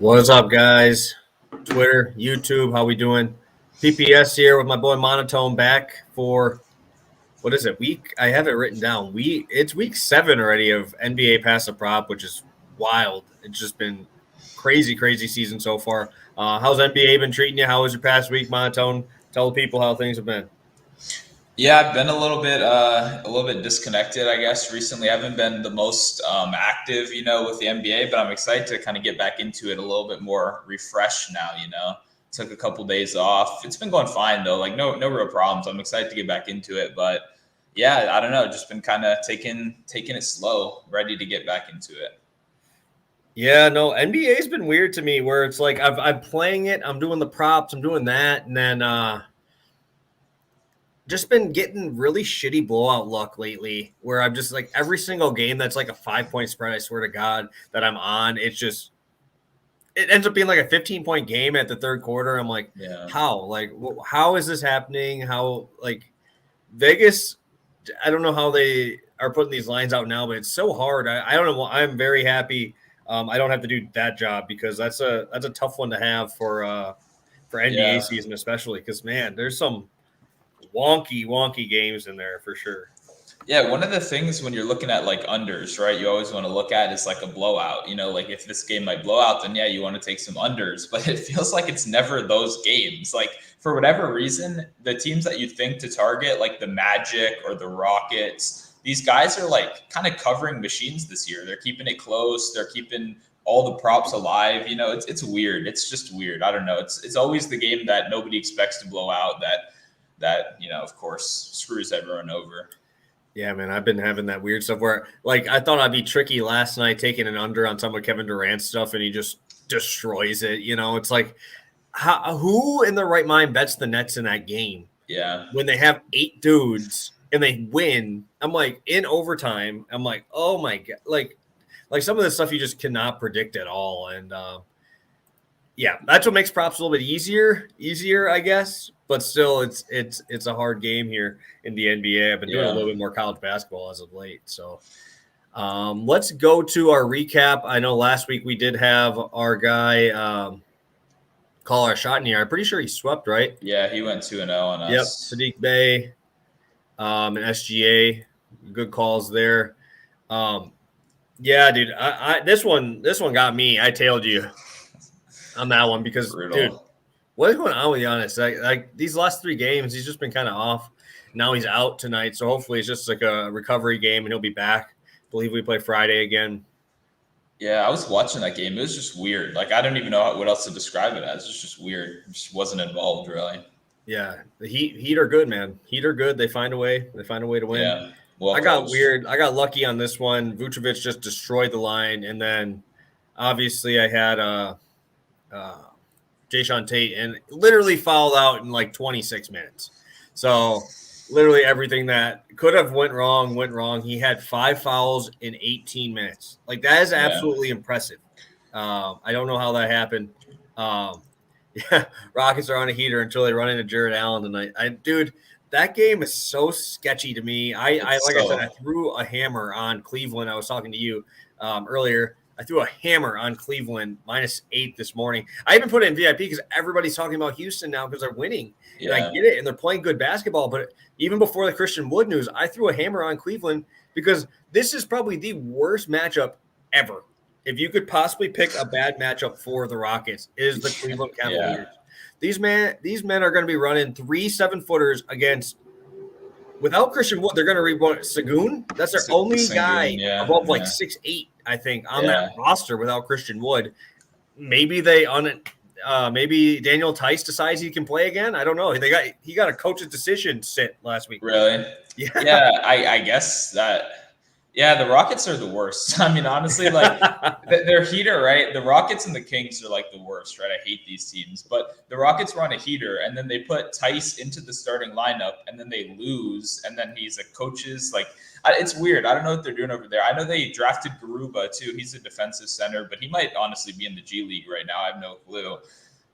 What's up, guys? Twitter, YouTube, how we doing? PPS here with my boy Monotone back for what is it? I have it written down. It's week 7 already of NBA Pass the Prop, which is wild. It's just been crazy season so far. How's NBA been treating you? How was your past week, Monotone? Tell the people how things have been. Yeah, I've been a little bit disconnected, I guess. Recently, I haven't been the most active, with the NBA, but I'm excited to kind of get back into it a little bit more refreshed now. Took a couple days off. It's been going fine though, like no real problems. I'm excited to get back into it, but yeah, I don't know, just been kind of taking it slow, ready to get back into it. Yeah, no, NBA's been weird to me where it's like I'm playing it, I'm doing the props, I'm doing that, and then just been getting really shitty blowout luck lately where I'm just like every single game that's like a 5-point spread, I swear to God, that I'm on, it ends up being like a 15-point game at the third quarter. I'm like, how? Like, how is this happening? How, like, Vegas, I don't know how they are putting these lines out now, but it's so hard. I don't know. I'm very happy I don't have to do that job because that's a tough one to have for NBA season, especially because, man, there's some wonky games in there for sure. Yeah, one of the things when you're looking at like unders, right, you always want to look at is like a blowout. Like if this game might blow out, then yeah, you want to take some unders. But it feels like it's never those games. Like for whatever reason, the teams that you think to target, like the Magic or the Rockets, these guys are like kind of covering machines this year. They're keeping it close. They're keeping all the props alive. It's weird. It's just weird. I don't know. It's always the game that nobody expects to blow out that of course screws everyone over. Yeah, man, I've been having that weird stuff where, like, I thought I'd be tricky last night taking an under on some of Kevin Durant stuff, and he just destroys it. It's like, who in their right mind bets the Nets in that game? Yeah. When they have 8 dudes and they win, I'm like, in overtime, I'm like, oh my God. Like some of the stuff you just cannot predict at all. And yeah, that's what makes props a little bit easier, I guess. But still, it's a hard game here in the NBA. I've been doing a little bit more college basketball as of late. So let's go to our recap. I know last week we did have our guy call our shot in here. I'm pretty sure he swept, right? Yeah, he went 2-0 on us. Yep, Sadiq Bey and SGA. Good calls there. Yeah, dude, I this one got me. I tailed you on that one because, dude, what is going on with Giannis? Like these last 3 games, he's just been kind of off. Now he's out tonight, so hopefully it's just like a recovery game and he'll be back. I believe we play Friday again. Yeah, I was watching that game. It was just weird. Like I don't even know what else to describe it as. It's just weird. It just wasn't involved really. Yeah, the Heat are good, man. Heat are good. They find a way. They find a way to win. Yeah. Well, I got weird. I got lucky on this one. Vucevic just destroyed the line, and then obviously I had Jason Tate and literally fouled out in like 26 minutes. So literally everything that could have went wrong. He had 5 fouls in 18 minutes. Like that is absolutely impressive. I don't know how that happened. Yeah, Rockets are on a heater until they run into Jared Allen tonight. Dude, that game is so sketchy to me. I said, I threw a hammer on Cleveland. I was talking to you earlier. I threw a hammer on Cleveland -8 this morning. I even put it in VIP because everybody's talking about Houston now because they're winning. Yeah. And I get it, and they're playing good basketball. But even before the Christian Wood news, I threw a hammer on Cleveland because this is probably the worst matchup ever. If you could possibly pick a bad matchup for the Rockets, is the Cleveland Cavaliers. Yeah. These men are going to be running 3 7-footers against. Without Christian Wood, they're going to rebound Sengun. That's their only guy above like 6'8", I think, on that roster without Christian Wood. Maybe maybe Daniel Tice decides he can play again. I don't know. He got a coach's decision sit last week. Really? Yeah. I guess that. Yeah, the Rockets are the worst. I mean, honestly, like they're heater, right? The Rockets and the Kings are like the worst, right? I hate these teams, but the Rockets were on a heater, and then they put Tice into the starting lineup, and then they lose, and then he's a coach's like. It's weird. I don't know what they're doing over there. I know they drafted Garuba too. He's a defensive center, but he might honestly be in the G League right now. I have no clue.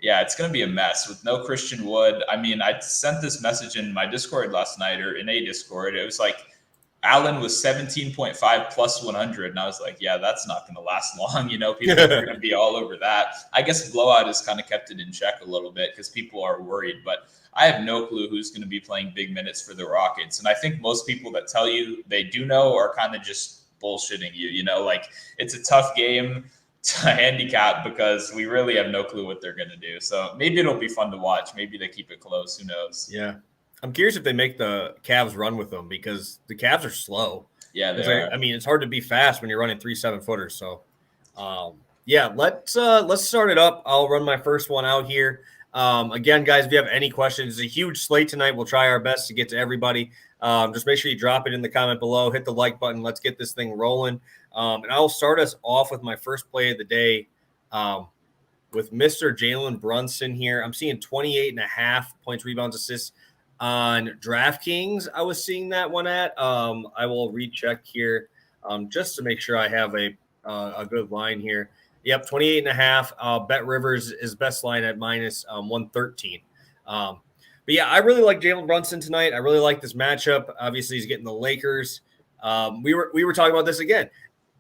Yeah, it's going to be a mess with no Christian Wood. I mean, I sent this message in my Discord last night or in a Discord. It was like, Allen was 17.5 plus 100. And I was like, yeah, that's not going to last long. People are going to be all over that. I guess blowout has kind of kept it in check a little bit because people are worried. But I have no clue who's going to be playing big minutes for the Rockets. And I think most people that tell you they do know are kind of just bullshitting you. Like it's a tough game to handicap because we really have no clue what they're going to do. So maybe it'll be fun to watch. Maybe they keep it close. Who knows? Yeah. I'm curious if they make the Cavs run with them because the Cavs are slow. Yeah, they are. I mean, it's hard to be fast when you're running 3 7-footers. So, yeah, let's start it up. I'll run my first one out here. Again, guys, if you have any questions, it's a huge slate tonight. We'll try our best to get to everybody. Just make sure you drop it in the comment below. Hit the like button. Let's get this thing rolling. And I'll start us off with my first play of the day with Mr. Jalen Brunson here. I'm seeing 28.5 points, rebounds, assists on DraftKings. I was seeing that one at. I will recheck here just to make sure I have a good line here. Yep, 28.5. Bet Rivers is best line at minus 113. But yeah, I really like Jalen Brunson tonight. I really like this matchup. Obviously, he's getting the Lakers. We were talking about this again.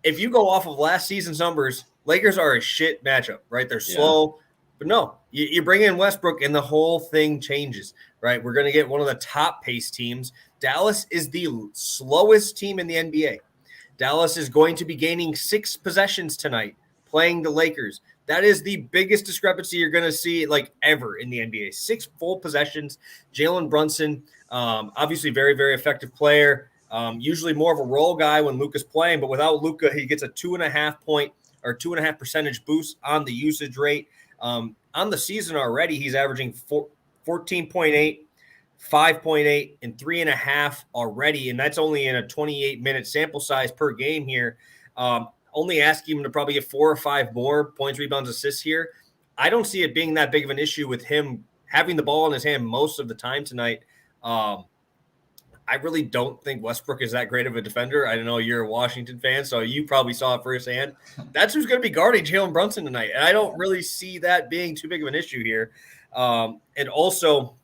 If you go off of last season's numbers, Lakers are a shit matchup, right? They're slow. But no, you bring in Westbrook and the whole thing changes, right? We're going to get one of the top pace teams. Dallas is the slowest team in the NBA. Dallas is going to be gaining 6 possessions tonight playing the Lakers. That is the biggest discrepancy you're going to see ever in the NBA. 6 full possessions. Jalen Brunson, obviously very, very effective player. Usually more of a role guy when Luka's playing, but without Luka, he gets a 2.5 point or 2.5 percentage boost on the usage rate. On the season already, he's averaging 14.8, 5.8, and 3.5 already, and that's only in a 28-minute sample size per game here. Only asking him to probably get 4 or 5 more points, rebounds, assists here. I don't see it being that big of an issue with him having the ball in his hand most of the time tonight. I really don't think Westbrook is that great of a defender. I don't know, you're a Washington fan, so you probably saw it firsthand. That's who's going to be guarding Jalen Brunson tonight, and I don't really see that being too big of an issue here. And also,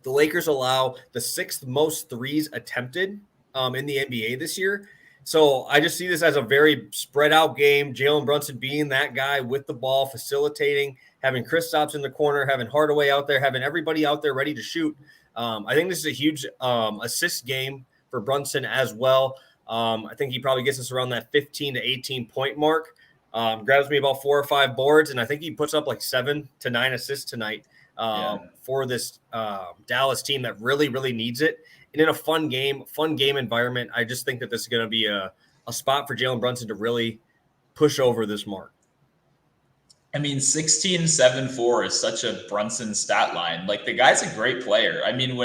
the Lakers allow the 6th most threes attempted in the NBA this year. So I just see this as a very spread out game. Jalen Brunson being that guy with the ball, facilitating, having Kristaps in the corner, having Hardaway out there, having everybody out there ready to shoot. I think this is a huge assist game for Brunson as well. I think he probably gets us around that 15 to 18 point mark. Grabs me about 4 or 5 boards, and I think he puts up 7 to 9 assists tonight for this Dallas team that really, really needs it. And in a fun game environment, I just think that this is going to be a spot for Jalen Brunson to really push over this mark. I mean, 16.74 is such a Brunson stat line. The guy's a great player. I mean,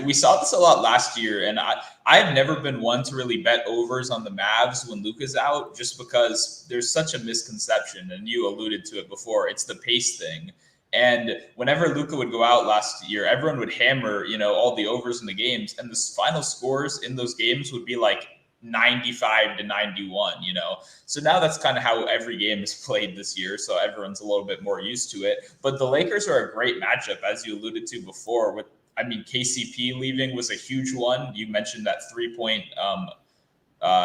we saw this a lot last year, and I've never been one to really bet overs on the Mavs when Luka's out, just because there's such a misconception, and you alluded to it before. It's the pace thing. And whenever Luka would go out last year, everyone would hammer, all the overs in the games, and the final scores in those games would be 95 to 91, So now that's kind of how every game is played this year. So everyone's a little bit more used to it. But the Lakers are a great matchup, as you alluded to before. KCP leaving was a huge one. You mentioned that 3-point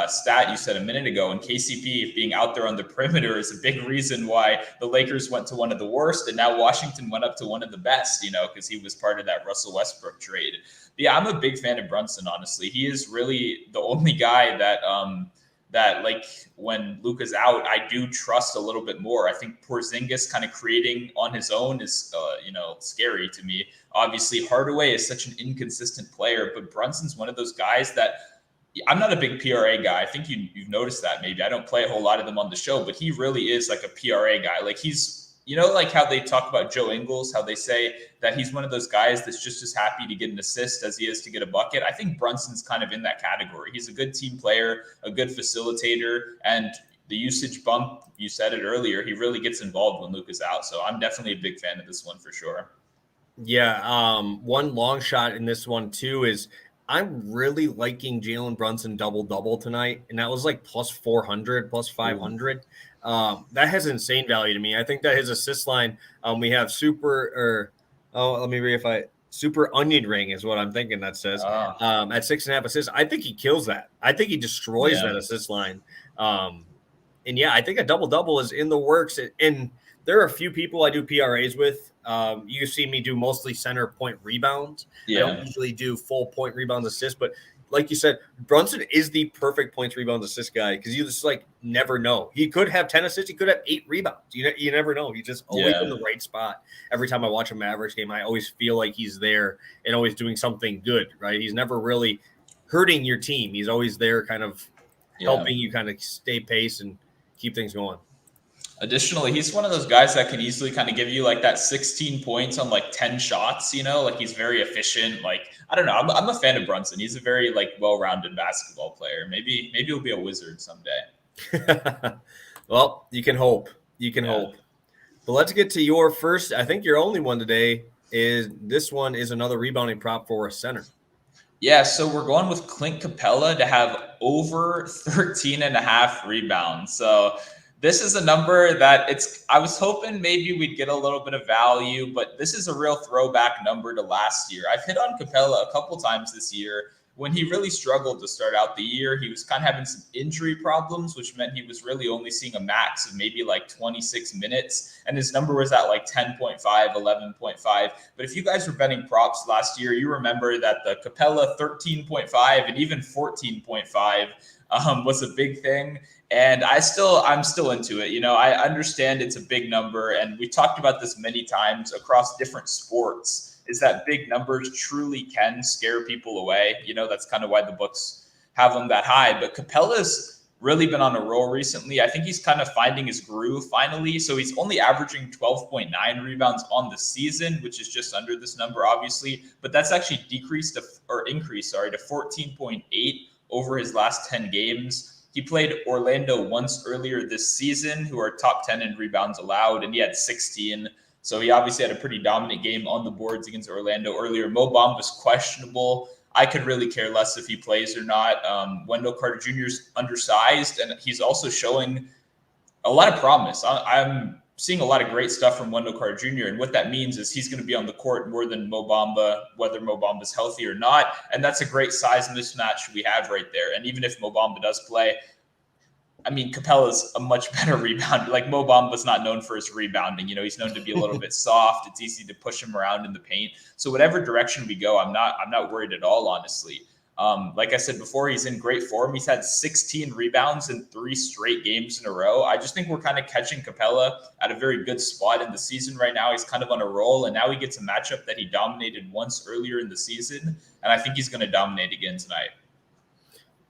stat you said a minute ago, and KCP being out there on the perimeter is a big reason why the Lakers went to one of the worst, and now Washington went up to one of the best, because he was part of that Russell Westbrook trade. But yeah, I'm a big fan of Brunson, honestly. He is really the only guy that when Luka's out, I do trust a little bit more. I think Porzingis kind of creating on his own is scary to me. Obviously, Hardaway is such an inconsistent player, but Brunson's one of those guys that I'm not a big PRA guy. I think you've noticed that maybe. I don't play a whole lot of them on the show, but he really is a PRA guy. He's, how they talk about Joe Ingles, how they say that he's one of those guys that's just as happy to get an assist as he is to get a bucket. I think Brunson's kind of in that category. He's a good team player, a good facilitator, and the usage bump, you said it earlier, he really gets involved when Luka's out. So I'm definitely a big fan of this one for sure. Yeah, one long shot in this one too is I'm really liking Jalen Brunson double-double tonight, and that was plus 400, plus 500. That has insane value to me. I think that his assist line, we have let me read if super onion ring is what I'm thinking that says at 6.5 assists. I think he kills that. I think he destroys that assist line. And yeah, I think a double-double is in the works. And there are a few people I do PRAs with. You see me do mostly center point rebounds. I don't usually do full point rebounds assists, but like you said, Brunson is the perfect points, rebounds, assist guy because you just like never know. He could have 10 assists. He could have 8 rebounds. You never know. He's just always in the right spot. Every time I watch a Mavericks game, I always feel like he's there and always doing something good, right? He's never really hurting your team. He's always there kind of helping you kind of stay pace and keep things going. Additionally, he's one of those guys that can easily kind of give you like that 16 points on like 10 shots, like he's very efficient. Like, I don't know. I'm a fan of Brunson. He's a very like well-rounded basketball player. Maybe he'll be a wizard someday. Well, you can hope. You can hope. But let's get to your first. I think your only one today this one is another rebounding prop for a center. Yeah, so we're going with Clint Capela to have over 13.5 rebounds. So this is a number that I was hoping maybe we'd get a little bit of value, but this is a real throwback number to last year. I've hit on Capela a couple times this year. When he really struggled to start out the year, he was kind of having some injury problems, which meant he was really only seeing a max of maybe like 26 minutes. And his number was at like 10.5, 11.5. But if you guys were betting props last year, you remember that the Capela 13.5 and even 14.5 was a big thing. And I'm still into it. I understand it's a big number. And we talked about this many times across different sports, is that big numbers truly can scare people away. That's kind of why the books have them that high. But Capela's really been on a roll recently. I think he's kind of finding his groove finally. So he's only averaging 12.9 rebounds on the season, which is just under this number, obviously. But that's actually increased to 14.8 over his last 10 games. He played Orlando once earlier this season, who are top 10 in rebounds allowed, and he had 16. So he obviously had a pretty dominant game on the boards against Orlando earlier. Mo Bamba was questionable. I could really care less if he plays or not. Wendell Carter Jr. is undersized, and he's also showing a lot of promise. I'm seeing a lot of great stuff from Wendell Carter Jr., and what that means is he's going to be on the court more than Mo Bamba, whether Mo Bamba is healthy or not, and that's a great size mismatch we have right there. And even if Mo Bamba does play, I mean, Capela's a much better rebounder. Like Mo Bamba's not known for his rebounding. He's known to be a little bit soft. It's easy to push him around in the paint. So whatever direction we go, I'm not worried at all, honestly. Like I said before, he's in great form. He's had 16 rebounds in 3 straight games in a row. I just think we're kind of catching Capela at a very good spot in the season right now. He's kind of on a roll, and now he gets a matchup that he dominated once earlier in the season, and I think he's going to dominate again tonight.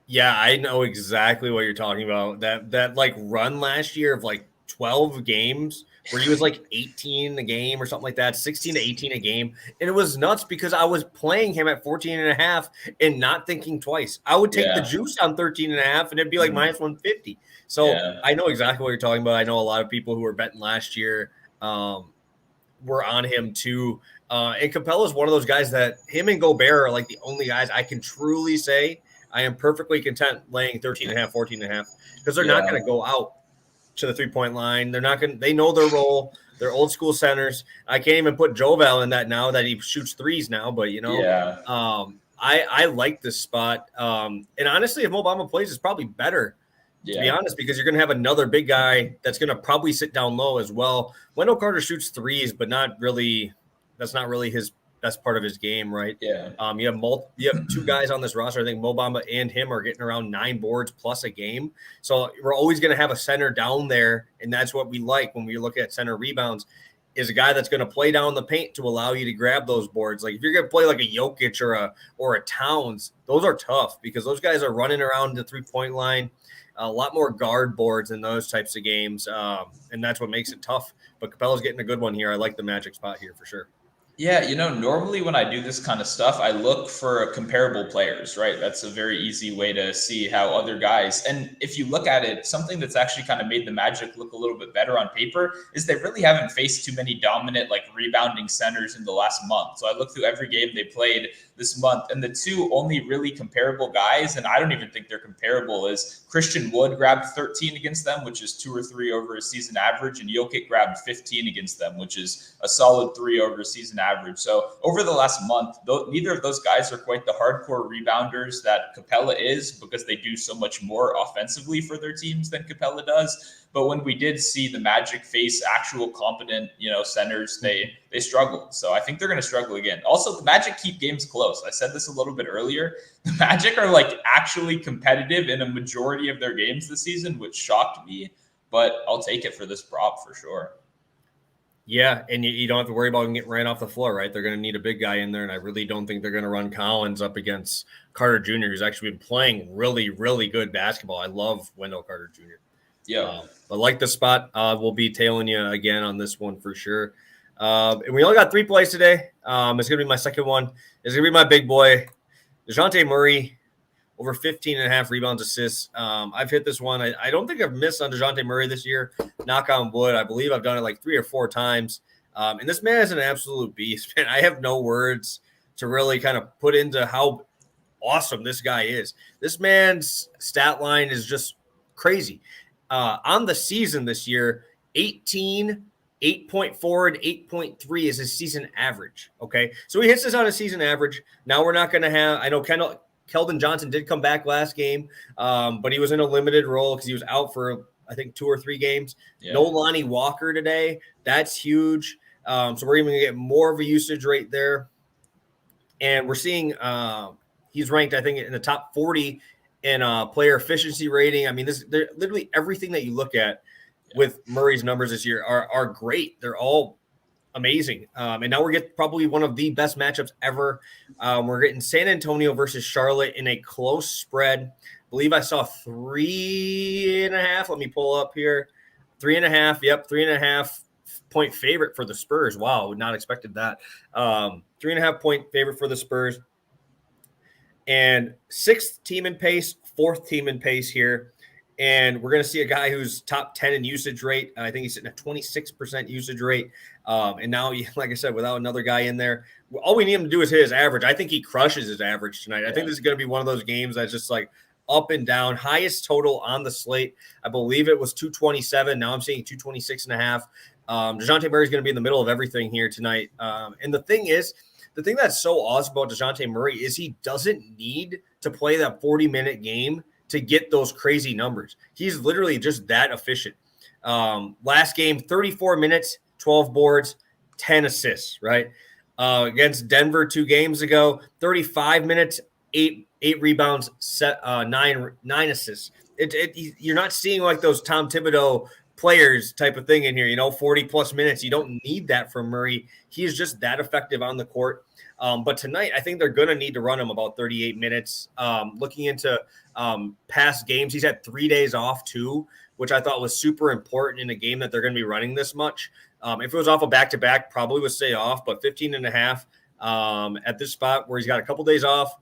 Yeah, I know exactly what you're talking about. That like run last year of like 12 games where he was like 18 a game or something like that, 16 to 18 a game. And it was nuts because I was playing him at 14.5 and not thinking twice. I would take the juice on 13.5 and it'd be like minus 150. So I know exactly what you're talking about. I know a lot of people who were betting last year were on him too. And Capela is one of those guys that him and Gobert are like the only guys I can truly say I am perfectly content laying 13.5, 14.5 because they're not going to go out to the 3-point line. They're not going to, they know their role. They're old school centers. I can't even put Jovel in that now that he shoots threes now, but I like this spot. And honestly, if Mo Bamba plays, it's probably better to be honest, because you're going to have another big guy that's going to probably sit down low as well. Wendell Carter shoots threes, but that's not really his best part of his game, right? Yeah. You have 2 guys on this roster. I think Mo Bamba and him are getting around 9 boards plus a game. So we're always going to have a center down there, and that's what we like when we look at center rebounds, is a guy that's going to play down the paint to allow you to grab those boards. Like if you're going to play like a Jokic or a Towns, those are tough because those guys are running around the 3-point line, a lot more guard boards in those types of games, and that's what makes it tough. But Capela's getting a good one here. I like the magic spot here for sure. Yeah, normally when I do this kind of stuff, I look for comparable players, right? That's a very easy way to see how other guys, and if you look at it, something that's actually kind of made the Magic look a little bit better on paper is they really haven't faced too many dominant, like rebounding centers in the last month. So I looked through every game they played this month, and the 2 only really comparable guys, and I don't even think they're comparable, is Christian Wood grabbed 13 against them, which is 2 or 3 over a season average, and Jokic grabbed 15 against them, which is a solid 3 over a season average. So over the last month, neither of those guys are quite the hardcore rebounders that Capela is, because they do so much more offensively for their teams than Capela does. But when we did see the Magic face actual competent, centers, they struggled. So I think they're going to struggle again. Also, the Magic keep games close. I said this a little bit earlier. The Magic are like actually competitive in a majority of their games this season, which shocked me. But I'll take it for this prop for sure. Yeah, and you don't have to worry about getting ran off the floor, right? They're going to need a big guy in there, and I really don't think they're going to run Collins up against Carter Jr., who's actually been playing really, really good basketball. I love Wendell Carter Jr. Yeah. But like the spot, we'll be tailing you again on this one for sure. And we only got 3 plays today. It's going to be my second one. It's going to be my big boy, Dejounte Murray, over 15.5 rebounds, assists. I've hit this one. I don't think I've missed on Dejounte Murray this year. Knock on wood. I believe I've done it like 3 or 4 times. And this man is an absolute beast, man. I have no words to really kind of put into how awesome this guy is. This man's stat line is just crazy. On the season this year, 18, 8.4, and 8.3 is his season average. Okay. So he hits this on a season average. Now we're not going to have, I know Keldon Johnson did come back last game, but he was in a limited role because he was out for, I think, 2 or 3 games. Yeah. No Lonnie Walker today. That's huge. So we're even going to get more of a usage rate there. And we're seeing he's ranked, I think, in the top 40 in player efficiency rating. I mean, they're literally everything that you look at with Murray's numbers this year are great. They're all amazing. And now we're getting probably one of the best matchups ever. We're getting San Antonio versus Charlotte in a close spread. I believe I saw 3.5. Let me pull up here. 3.5. Yep. 3.5 point favorite for the Spurs. Wow. Would not expected that. 3.5 point favorite for the Spurs. And 6th team in pace, 4th team in pace here. And we're going to see a guy who's top 10 in usage rate. I think he's sitting at 26% usage rate. And now, like I said, without another guy in there, all we need him to do is hit his average. I think he crushes his average tonight. I think this is going to be one of those games that's just like up and down. Highest total on the slate, I believe it was 227. Now I'm seeing 226.5. Dejounte Murray is going to be in the middle of everything here tonight. And the thing that's so awesome about Dejounte Murray is he doesn't need to play that 40-minute game to get those crazy numbers. He's literally just that efficient. Last game, 34 minutes, 12 boards, 10 assists, right? Against Denver 2 games ago, 35 minutes, 8 rebounds, 9 assists. You're not seeing like those Tom Thibodeau players type of thing in here, 40-plus minutes. You don't need that from Murray. He is just that effective on the court. But tonight, I think they're going to need to run him about 38 minutes. Looking into past games, he's had 3 days off too, which I thought was super important in a game that they're going to be running this much. If it was off a back-to-back, probably would stay off, but 15.5 at this spot where he's got a couple days off,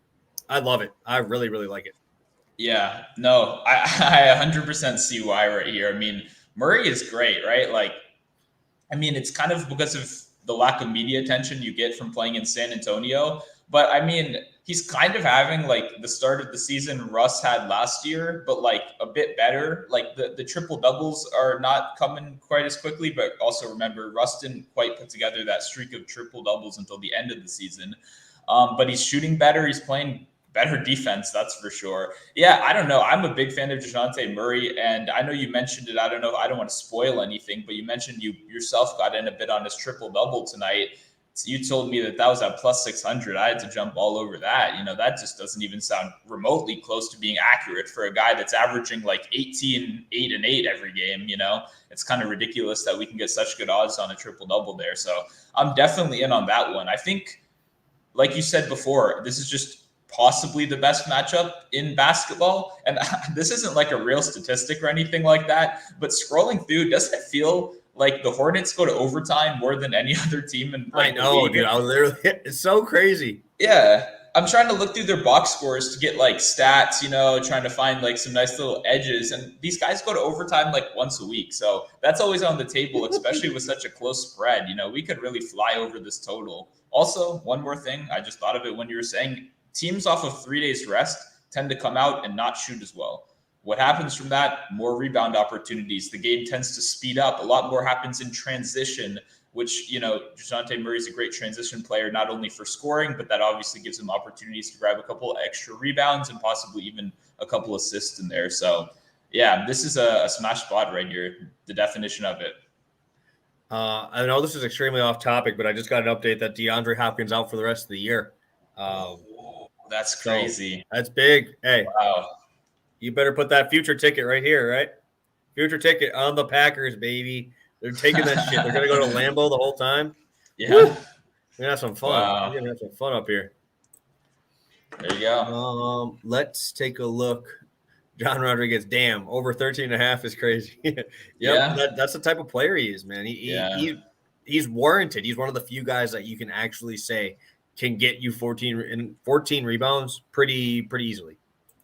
I love it. I really, really like it. Yeah, no, I 100% see why right here. I mean, Murray is great, right? It's kind of because of the lack of media attention you get from playing in San Antonio. But I mean, he's kind of having like the start of the season Russ had last year, but like a bit better. Like the triple doubles are not coming quite as quickly, but also remember Russ didn't quite put together that streak of triple doubles until the end of the season. But he's shooting better. He's playing better defense, that's for sure. Yeah, I don't know. I'm a big fan of Dejounte Murray, and I know you mentioned it. I don't know. I don't want to spoil anything, but you mentioned you yourself got in a bit on his triple-double tonight. So you told me that was at plus 600. I had to jump all over that. That just doesn't even sound remotely close to being accurate for a guy that's averaging like 18, 8, and 8 every game. It's kind of ridiculous that we can get such good odds on a triple-double there. So I'm definitely in on that one. I think, like you said before, this is just possibly the best matchup in basketball. And this isn't like a real statistic or anything like that, but scrolling through, doesn't it feel like the Hornets go to overtime more than any other team in I know, dude. It's so crazy. Yeah. I'm trying to look through their box scores to get like stats, trying to find like some nice little edges. And these guys go to overtime like once a week. So that's always on the table, especially with such a close spread. We could really fly over this total. Also, one more thing. I just thought of it when you were saying teams off of 3 days rest tend to come out and not shoot as well. What happens from that? More rebound opportunities. The game tends to speed up. A lot more happens in transition which, Dejounte Murray is a great transition player, not only for scoring, but that obviously gives him opportunities to grab a couple extra rebounds and possibly even a couple assists in there. So, yeah, this is a smash spot right here, the definition of it. I know this is extremely off topic, but I just got an update that DeAndre Hopkins out for the rest of the year. That's crazy. So that's big. Hey, wow. You better put that future ticket right here, right? Future ticket on the Packers, baby. They're taking that shit. They're going to go to Lambeau the whole time. Yeah. Woo! We're going to have some fun. Wow. We're going to have some fun up here. There you go. Let's take a look. John Rodriguez, damn, over 13.5 is crazy. That's the type of player he is, man. He's warranted. He's one of the few guys that you can actually say can get you 14 rebounds pretty easily.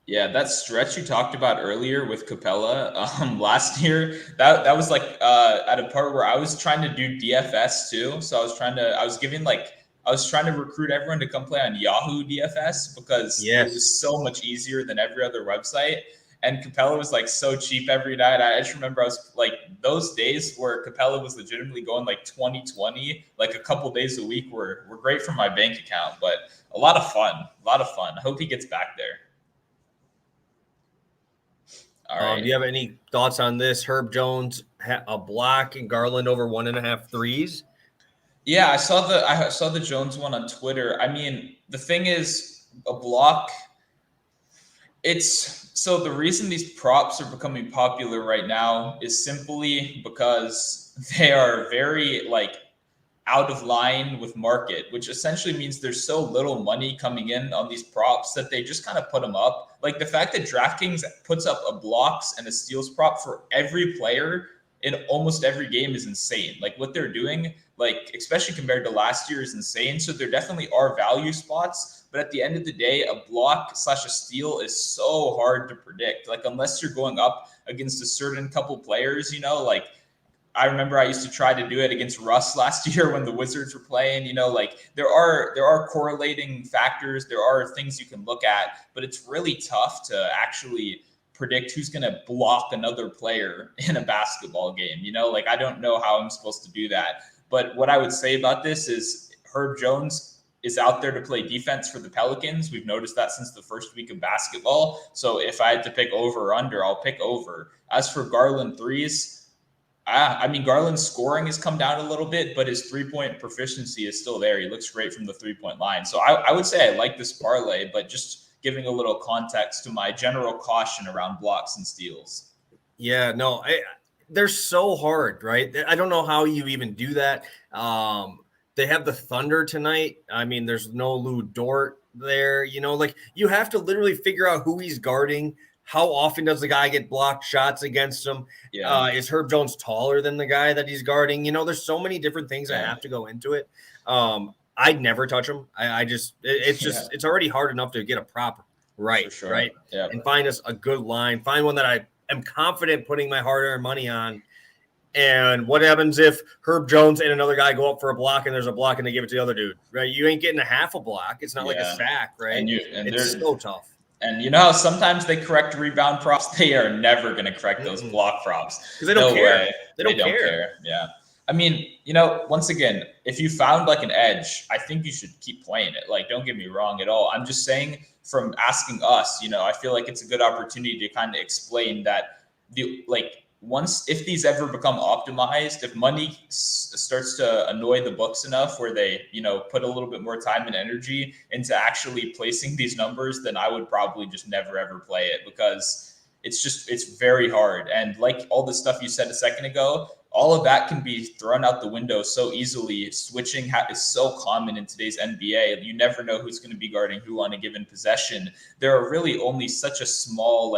Yeah, that stretch you talked about earlier with Capela last year, that was like at a part where I was trying to do DFS too. So I was trying to recruit everyone to come play on Yahoo DFS because it was so much easier than every other website. And Capela was like so cheap every night. I just remember I was like those days where Capela was legitimately going like 20, like a couple days a week were great for my bank account, but a lot of fun. I hope he gets back there. All right. Do you have any thoughts on this? Herb Jones, a block, and Garland over 1.5 threes. Yeah, I saw the Jones one on Twitter. I mean, the thing is, a block. So the reason these props are becoming popular right now is simply because they are very out of line with market, which essentially means there's so little money coming in on these props that they just kind of put them up. Like the fact that DraftKings puts up a blocks and a steals prop for every player in almost every game is insane. Like what they're doing, especially compared to last year, is insane. So there definitely are value spots, but at the end of the day, a block / a steal is so hard to predict. Like unless you're going up against a certain couple players, I remember I used to try to do it against Russ last year when the Wizards were playing, there are correlating factors. There are things you can look at, but it's really tough to actually predict who's going to block another player in a basketball game. I don't know how I'm supposed to do that. But what I would say about this is Herb Jones is out there to play defense for the Pelicans. We've noticed that since the first week of basketball. So if I had to pick over or under, I'll pick over. As for Garland threes, Garland's scoring has come down a little bit, but his three-point proficiency is still there. He looks great from the three-point line. So I would say I like this parlay, but just giving a little context to my general caution around blocks and steals. Yeah, no, they're so hard, right? I don't know how you even do that. They have the Thunder tonight. I mean, there's no Lou Dort there. You have to literally figure out who he's guarding. How often does the guy get blocked shots against him? Yeah. Is Herb Jones taller than the guy that he's guarding? There's so many different things that have to go into it. I'd never touch him. It's already hard enough to get a prop right, sure. right? Yeah. And find us a good line. Find one that I am confident putting my hard-earned money on. And what happens if Herb Jones and another guy go up for a block and there's a block and they give it to the other dude, right? You ain't getting a half a block. It's not like a sack, right? It's so tough. And how sometimes they correct rebound props? They are never going to correct those block props. Because they don't care. They don't care. Yeah. I mean, once again, if you found an edge, I think you should keep playing it. Don't get me wrong at all. I'm just saying from asking us, I feel like it's a good opportunity to kind of explain that if these ever become optimized, if money starts to annoy the books enough where they, put a little bit more time and energy into actually placing these numbers, then I would probably just never, ever play it because it's very hard. And like all the stuff you said a second ago, all of that can be thrown out the window so easily. Switching is so common in today's NBA. You never know who's going to be guarding who on a given possession. There are really only such a small,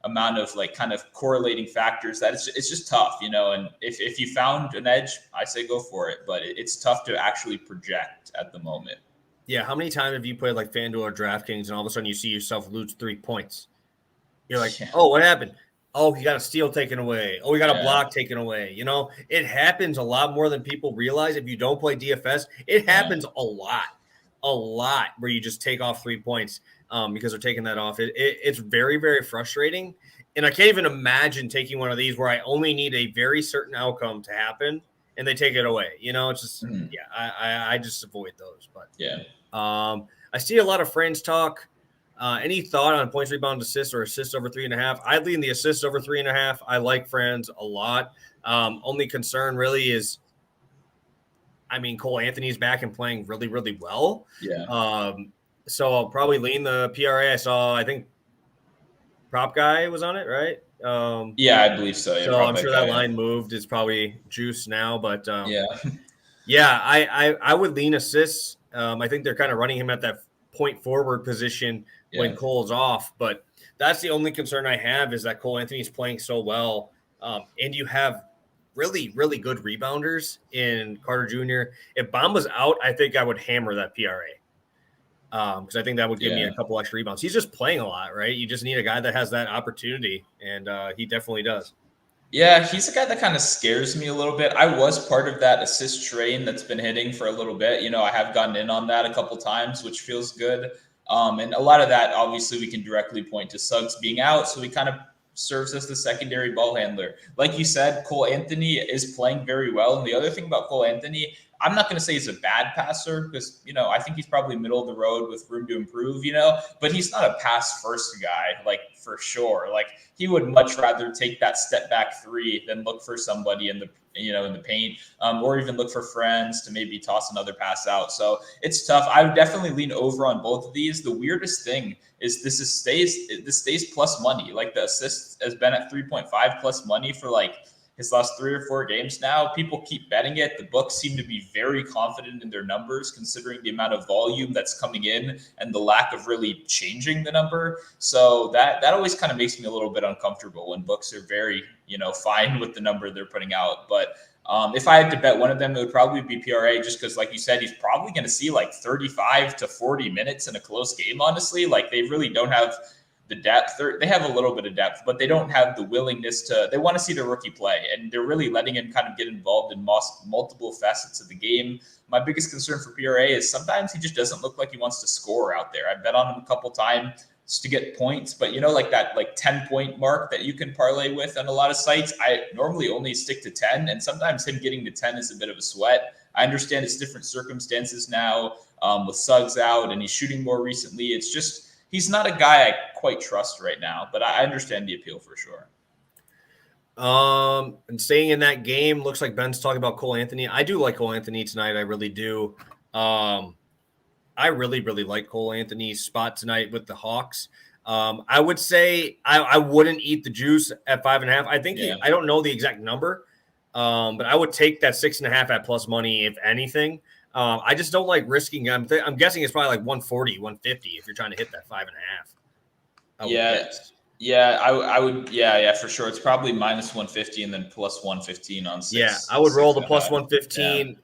amount of kind of correlating factors that it's just tough, and if you found an edge, I say go for it, but it's tough to actually project at the moment. Yeah. How many times have you played FanDuel or DraftKings and all of a sudden you see yourself lose 3 points? You're like, Oh, what happened? Oh, he got a steal taken away. Oh, he got a block taken away. It happens a lot more than people realize. If you don't play DFS, it happens a lot where you just take off 3 points because they're taking that off. It's very, very frustrating. And I can't even imagine taking one of these where I only need a very certain outcome to happen and they take it away. It's just Mhm. I just avoid those. But Yeah. I see a lot of friends talk. Any thought on points, rebounds, assists, or assists over 3.5? I lean the assists over 3.5. I like friends a lot. Only concern really is, Cole Anthony's back and playing really, really well. Yeah. So I'll probably lean the PRA. I think Prop Guy was on it, right? Yeah, I believe so. Yeah, So I'm probably sure that that guy. line moved. It's probably juice now, but Yeah. I would lean assists. I think they're kind of running him at that point forward position when Yeah. Cole's off, but that's the only concern I have is that Cole Anthony's playing so well, and you have really, really good rebounders in Carter Jr. If Bamba's out, I think I would hammer that PRA because I think that would give me Yeah. a couple extra rebounds. He's just playing a lot, right? You just need a guy that has that opportunity, and he definitely does. Yeah, he's a guy that kind of scares me a little bit. I was part of that assist train that's been hitting for a little bit. I have gotten in on that a couple times, which feels good. And a lot of that, obviously, we can directly point to Suggs being out. So he kind of serves as the secondary ball handler. Like you said, Cole Anthony is playing very well. And the other thing about Cole Anthony, I'm not going to say he's a bad passer because, I think he's probably middle of the road with room to improve, but he's not a pass first guy, like for sure. Like he would much rather take that step back three than look for somebody in the paint, or even look for friends to maybe toss another pass out. So it's tough. I would definitely lean over on both of these. The weirdest thing is this stays plus money. Like the assist has been at 3.5 plus money for like his last 3 or 4 games now. People keep betting it. The books seem to be very confident in their numbers, considering the amount of volume that's coming in and the lack of really changing the number. So that always kind of makes me a little bit uncomfortable when books are very, fine with the number they're putting out. But if I had to bet one of them, it would probably be PRA, just because, like you said, he's probably going to see like 35 to 40 minutes in a close game, honestly. Like they really don't have the depth. They have a little bit of depth, but they don't have the willingness to. They want to see the rookie play, and they're really letting him kind of get involved in multiple facets of the game. My biggest concern for PRA is sometimes he just doesn't look like he wants to score out there. I bet on him a couple times to get points, but like that 10-point mark that you can parlay with on a lot of sites, I normally only stick to 10, and sometimes him getting to 10 is a bit of a sweat. I understand it's different circumstances now with Suggs out, and he's shooting more recently. It's just he's not a guy I quite trust right now, but I understand the appeal for sure. And staying in that game, looks like Ben's talking about Cole Anthony. I do like Cole Anthony tonight. I really do. I really, really like Cole Anthony's spot tonight with the Hawks. I would say I wouldn't eat the juice at 5.5. I think I don't know the exact number, but I would take that 6.5 at plus money if anything. I just don't like risking. I'm guessing it's probably like 140, 150 if you're trying to hit that 5.5. Yeah, I would. Yeah, for sure. It's probably minus 150 and then plus 115 on 6. Yeah, I would roll the plus 115.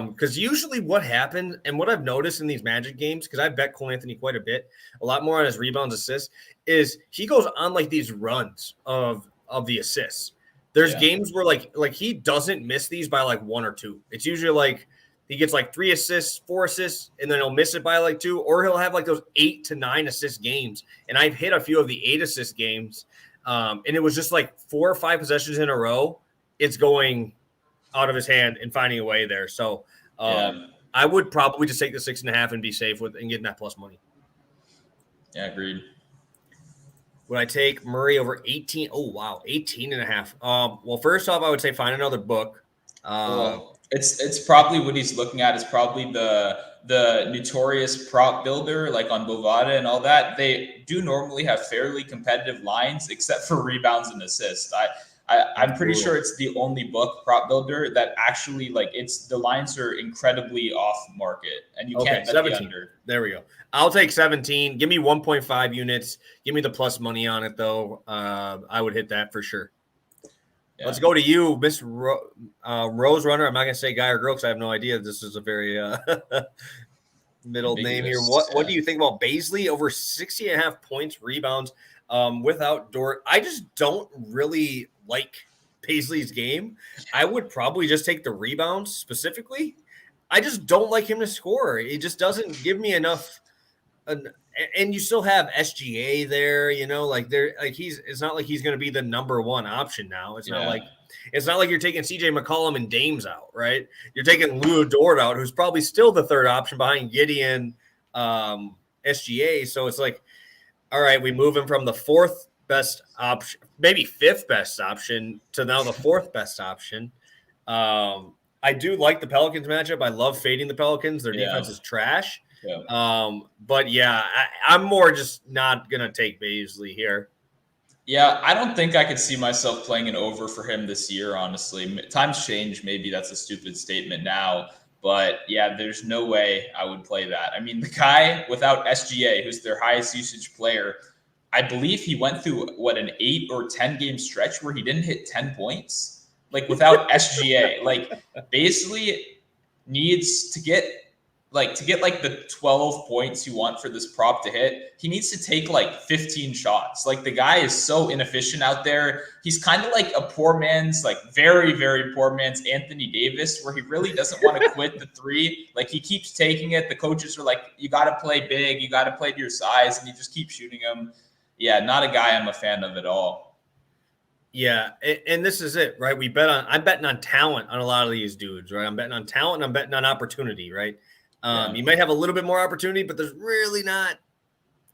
Because usually what happens and what I've noticed in these Magic games, because I bet Cole Anthony quite a lot more on his rebounds, assists, is he goes on like these runs of the assists. There's games where like he doesn't miss these by like 1 or 2. It's usually like he gets like 3 assists, 4 assists, and then he'll miss it by like 2, or he'll have like those 8 to 9 assist games. And I've hit a few of the 8 assist games, and it was just like 4 or 5 possessions in a row. It's going out of his hand and finding a way there. So I would probably just take the 6.5 and be safe with and getting that plus money. Yeah, agreed. Would I take Murray over 18? Oh, wow. 18.5. Well, first off, I would say find another book. It's probably what he's looking at is probably the notorious prop builder, like on Bovada and all that. They do normally have fairly competitive lines, except for rebounds and assists. I'm pretty sure it's the only book prop builder that actually the lines are incredibly off market and you can't bet 17. the under. There we go. I'll take 17. Give me 1.5 units. Give me the plus money on it though. I would hit that for sure. Yeah. Let's go to you, Miss Rose Runner. I'm not gonna say guy or girl because I have no idea. This is a very middle name here. What do you think about Bagley over 60.5 points, rebounds without Dort? I just don't really like Paisley's game. I would probably just take the rebounds specifically. I just don't like him to score. It just doesn't give me enough. And you still have SGA there, it's not like he's going to be the number one option now. It's not like It's not like you're taking CJ McCollum and Dames out, right? You're taking Lou Dort out, who's probably still the third option behind Gideon, SGA. So it's like, all right, we move him from the fourth best option, maybe fifth best option, to now the fourth best option. I do like the Pelicans matchup. I love fading the Pelicans. Their defense is trash. Yeah. But yeah, I'm more just not going to take Bagley here. Yeah, I don't think I could see myself playing an over for him this year, honestly. Times change. Maybe that's a stupid statement now. But yeah, there's no way I would play that. I mean, the guy without SGA, who's their highest usage player, I believe he went through, an 8 or 10 game stretch where he didn't hit 10 points. Like, without SGA. Like, basically needs to get the 12 points you want for this prop to hit, he needs to take like 15 shots. Like, the guy is so inefficient out there. He's kind of like a poor man's, like very, very poor man's Anthony Davis, where he really doesn't want to quit the three. Like, he keeps taking it. The coaches are like, you got to play big. You got to play to your size. And he just keeps shooting them. Yeah, not a guy I'm a fan of at all. Yeah, and this is it, right? I'm betting on talent on a lot of these dudes, right? I'm betting on talent and I'm betting on opportunity, right? You might have a little bit more opportunity, but there's really not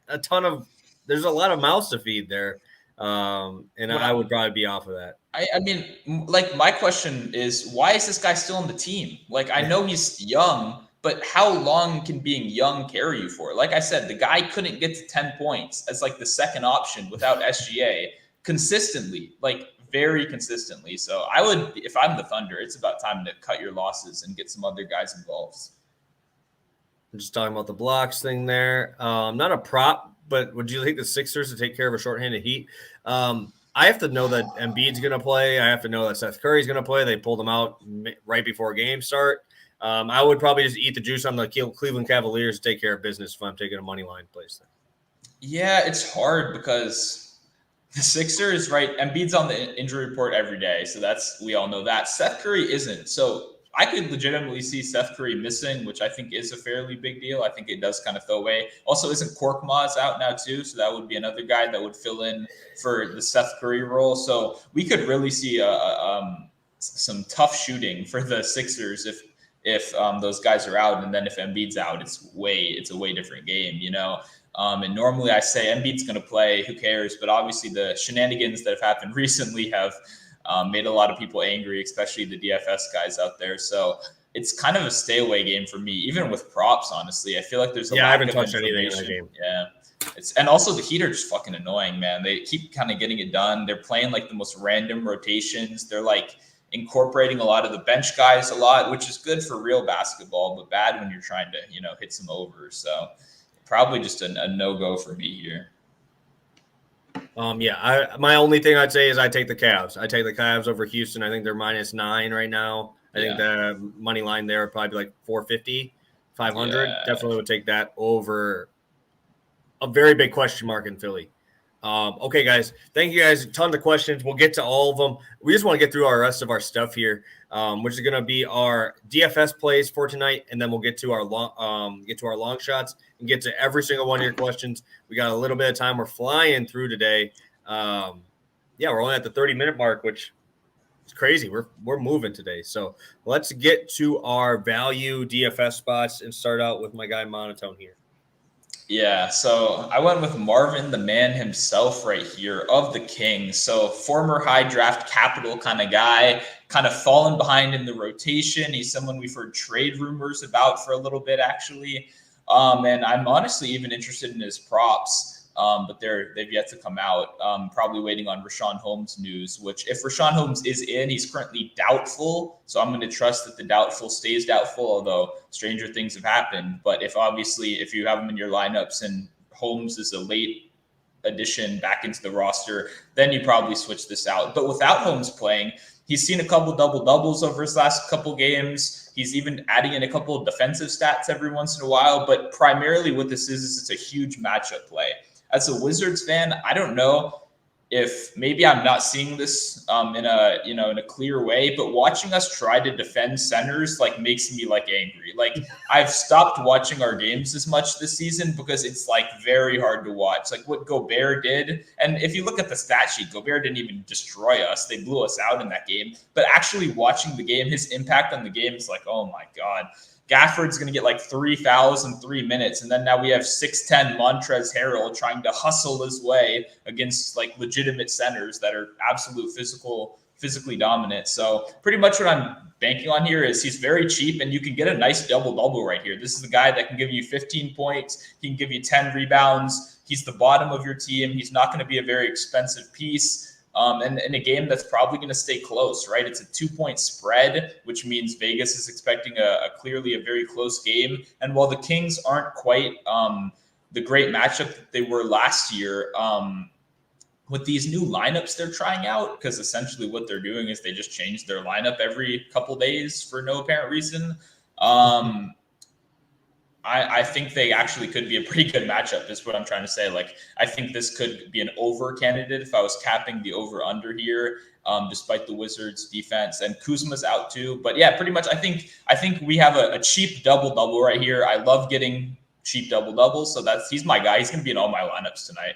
there's a lot of mouths to feed there. I would probably be off of that. I mean, like, my question is, why is this guy still on the team? Like, I know he's young, but how long can being young carry you for? Like I said, the guy couldn't get to 10 points as like the second option without SGA consistently, like very consistently. So I would, if I'm the Thunder, it's about time to cut your losses and get some other guys involved. I'm just talking about the blocks thing there. Not a prop, but would you take the Sixers to take care of a shorthanded Heat? I have to know that Embiid's going to play. I have to know that Seth Curry's going to play. They pulled him out right before game start. I would probably just eat the juice on the Cleveland Cavaliers to take care of business if I'm taking a money line place there. Yeah, it's hard because the Sixers, right? Embiid's on the injury report every day, so we all know that. Seth Curry isn't. So I could legitimately see Seth Curry missing, which I think is a fairly big deal. I think it does kind of throw away. Also, isn't Korkmaz out now too? So that would be another guy that would fill in for the Seth Curry role. So we could really see some tough shooting for the Sixers if those guys are out, and then if Embiid's out, it's a way different game, you know. And normally I say Embiid's going to play, who cares? But obviously the shenanigans that have happened recently have made a lot of people angry, especially the DFS guys out there. So it's kind of a stay away game for me, even with props. Honestly, I feel like there's I haven't touched anything in that game. Yeah, and also the Heat are just fucking annoying, man. They keep kind of getting it done. They're playing like the most random rotations. They're like incorporating a lot of the bench guys a lot, which is good for real basketball, but bad when you're trying to hit some overs. So probably just a no go for me here. My only thing I'd say is I take the Cavs. I take the Cavs over Houston. I think they're -9 right now. I think the money line there would probably be like 450, 500. Yeah. Definitely would take that over a very big question mark in Philly. Okay, guys. Thank you guys. Tons of questions. We'll get to all of them. We just want to get through our rest of our stuff here, which is going to be our DFS plays for tonight, and then we'll get to our long shots and get to every single one of your questions. We got a little bit of time. We're flying through today. We're only at the 30-minute mark, which is crazy. We're moving today. So let's get to our value DFS spots and start out with my guy Monotone here. Yeah, so I went with Marvin, the man himself right here of the Kings. So former high draft capital kind of guy, kind of fallen behind in the rotation. He's someone we've heard trade rumors about for a little bit, actually. And I'm honestly even interested in his props, but they've yet to come out. Probably waiting on Richaun Holmes news, which if Richaun Holmes is in, he's currently doubtful. So I'm going to trust that the doubtful stays doubtful, although stranger things have happened. But if you have him in your lineups and Holmes is a late addition back into the roster, then you probably switch this out. But without Holmes playing, he's seen a couple double-doubles over his last couple games. He's even adding in a couple of defensive stats every once in a while. But primarily what this is it's a huge matchup play. As a Wizards fan, I don't know if maybe I'm not seeing this in a clear way, but watching us try to defend centers like makes me like angry. Like I've stopped watching our games as much this season because it's like very hard to watch. Like what Gobert did, and if you look at the stat sheet, Gobert didn't even destroy us; they blew us out in that game. But actually watching the game, his impact on the game is like, oh my god. Gafford's going to get like 3 fouls in 3 minutes. And then now we have 6'10 Montrezl Harrell trying to hustle his way against like legitimate centers that are physically dominant. So pretty much what I'm banking on here is he's very cheap and you can get a nice double-double right here. This is the guy that can give you 15 points. He can give you 10 rebounds. He's the bottom of your team. He's not going to be a very expensive piece. And in a game that's probably going to stay close, right? It's a 2-point spread, which means Vegas is expecting a clearly a very close game. And while the Kings aren't quite the great matchup that they were last year, with these new lineups they're trying out, because essentially what they're doing is they just change their lineup every couple days for no apparent reason. I think they actually could be a pretty good matchup is what I'm trying to say. Like, I think this could be an over candidate if I was capping the over under here, despite the Wizards defense, and Kuzma's out too. But yeah, pretty much I think we have a cheap double right here. I love getting cheap doubles. So he's my guy. He's going to be in all my lineups tonight.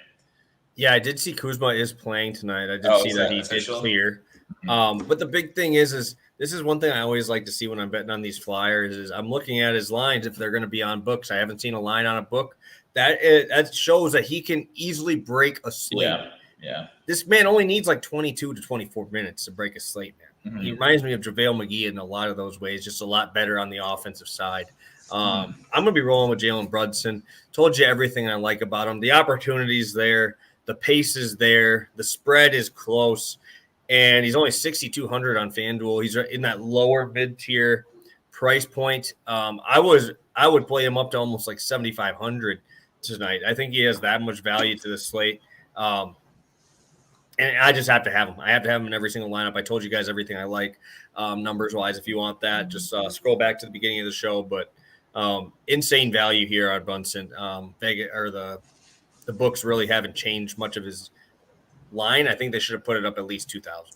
Yeah, I did see Kuzma is playing tonight. I did see that he did clear. Mm-hmm. But the big thing is this is one thing I always like to see when I'm betting on these flyers is I'm looking at his lines if they're going to be on books. I haven't seen a line on a book. That shows that he can easily break a slate. Yeah. This man only needs like 22 to 24 minutes to break a slate, man. Mm-hmm. He reminds me of JaVale McGee in a lot of those ways, just a lot better on the offensive side. I'm going to be rolling with Jalen Brunson. Told you everything I like about him. The opportunity's there. The pace is there. The spread is close. And he's only 6,200 on FanDuel. He's in that lower mid-tier price point. I would play him up to almost like 7,500 tonight. I think he has that much value to the slate. And I just have to have him. I have to have him in every single lineup. I told you guys everything I like numbers-wise. If you want that, just scroll back to the beginning of the show. But insane value here on Brunson. Vegas, or the books really haven't changed much of his line. I think they should have put it up at least 2,000.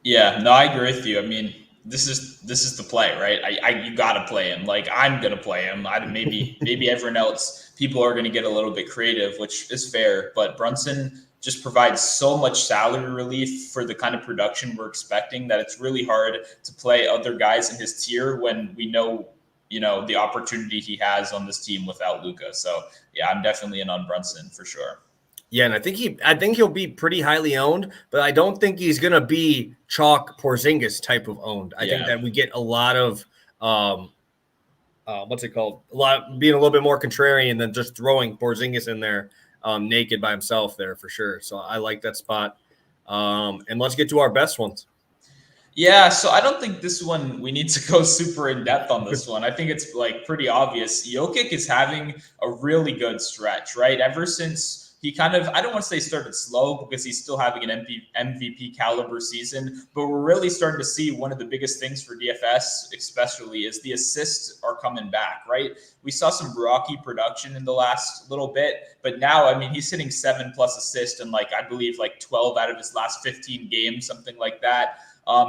Yeah, no, I agree with you. I mean, this is the play, right? You got to play him. Like I'm gonna play him. Maybe everyone else, people are gonna get a little bit creative, which is fair. But Brunson just provides so much salary relief for the kind of production we're expecting that it's really hard to play other guys in his tier when we know the opportunity he has on this team without Luka. So yeah, I'm definitely in on Brunson for sure. Yeah, and I think he'll be pretty highly owned, but I don't think he's gonna be chalk Porzingis type of owned. I think that we get a lot of what's it called? Being a little bit more contrarian than just throwing Porzingis in there naked by himself there for sure. So I like that spot. And let's get to our best ones. Yeah, so I don't think this one we need to go super in depth on this one. I think it's like pretty obvious. Jokic is having a really good stretch, right? Ever since he kind of, I don't want to say started slow because he's still having an MVP caliber season, but we're really starting to see one of the biggest things for DFS, especially, is the assists are coming back, right? We saw some rocky production in the last little bit, but now, I mean, he's hitting 7+ assists and I believe 12 out of his last 15 games, something like that.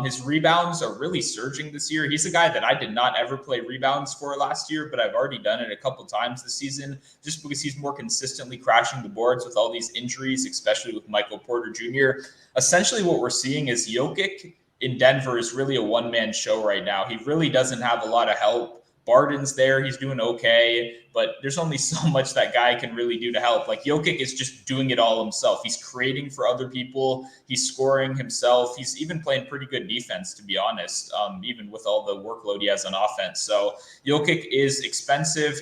His rebounds are really surging this year. He's a guy that I did not ever play rebounds for last year, but I've already done it a couple times this season just because he's more consistently crashing the boards with all these injuries, especially with Michael Porter Jr. Essentially what we're seeing is Jokic in Denver is really a one-man show right now. He really doesn't have a lot of help. Barden's there. He's doing okay, but there's only so much that guy can really do to help. Jokic is just doing it all himself. He's creating for other people. He's scoring himself. He's even playing pretty good defense, to be honest, even with all the workload he has on offense. So Jokic is expensive.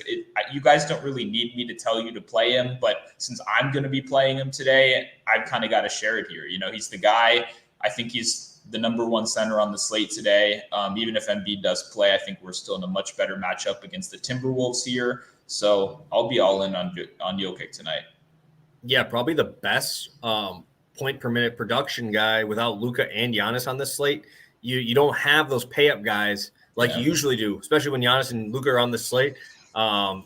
You guys don't really need me to tell you to play him, but since I'm going to be playing him today, I've kind of got to share it here. He's the guy. I think he's the number one center on the slate today. Even if Embiid does play, I think we're still in a much better matchup against the Timberwolves here. So I'll be all in on Jokic tonight. Yeah, probably the best point per minute production guy without Luka and Giannis on this slate. You don't have those pay up guys like you usually do, especially when Giannis and Luka are on the slate.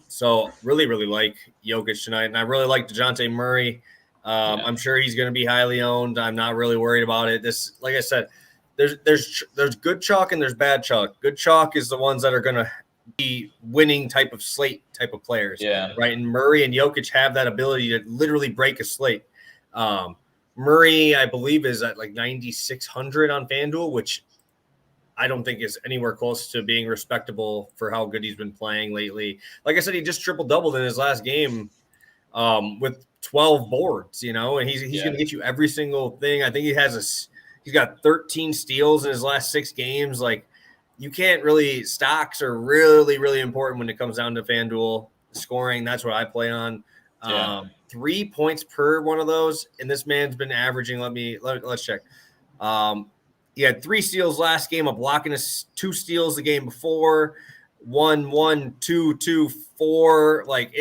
So really, really like Jokic tonight. And I really like Dejounte Murray. I'm sure he's going to be highly owned. I'm not really worried about it. This, like I said, there's good chalk and there's bad chalk. Good chalk is the ones that are going to be winning type of slate type of players. Yeah. Right. And Murray and Jokic have that ability to literally break a slate. Murray, I believe, is at like 9,600 on FanDuel, which I don't think is anywhere close to being respectable for how good he's been playing lately. Like I said, he just triple-doubled in his last game with 12 boards, and he's going to get you every single thing. I think he's got 13 steals in his last 6 games. Like, you can't really – stocks are really, really important when it comes down to FanDuel scoring. That's what I play on. 3 points per one of those, and this man's been averaging. Let's check. He had 3 steals last game, a block and 2 steals the game before. 1, 2, 2, 4. Like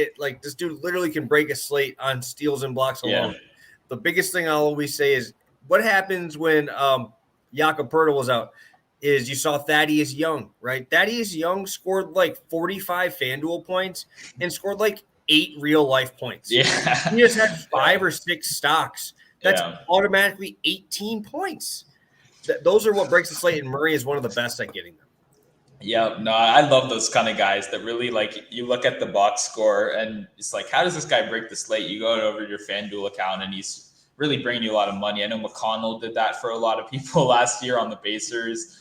this dude literally can break a slate on steals and blocks alone. The biggest thing I'll always say is what happens when Jakob Poeltl was out. Is you saw Thaddeus Young, right? Thaddeus Young scored like 45 FanDuel points and scored like 8 real life points. Yeah. He just had 5 or 6 stocks. That's automatically 18 points. Those are what breaks the slate, and Murray is one of the best at getting them. Yeah, no, I love those kind of guys that really, like, you look at the box score and it's like, how does this guy break the slate? You go over to your FanDuel account and he's really bringing you a lot of money. I know McConnell did that for a lot of people last year on the Pacers.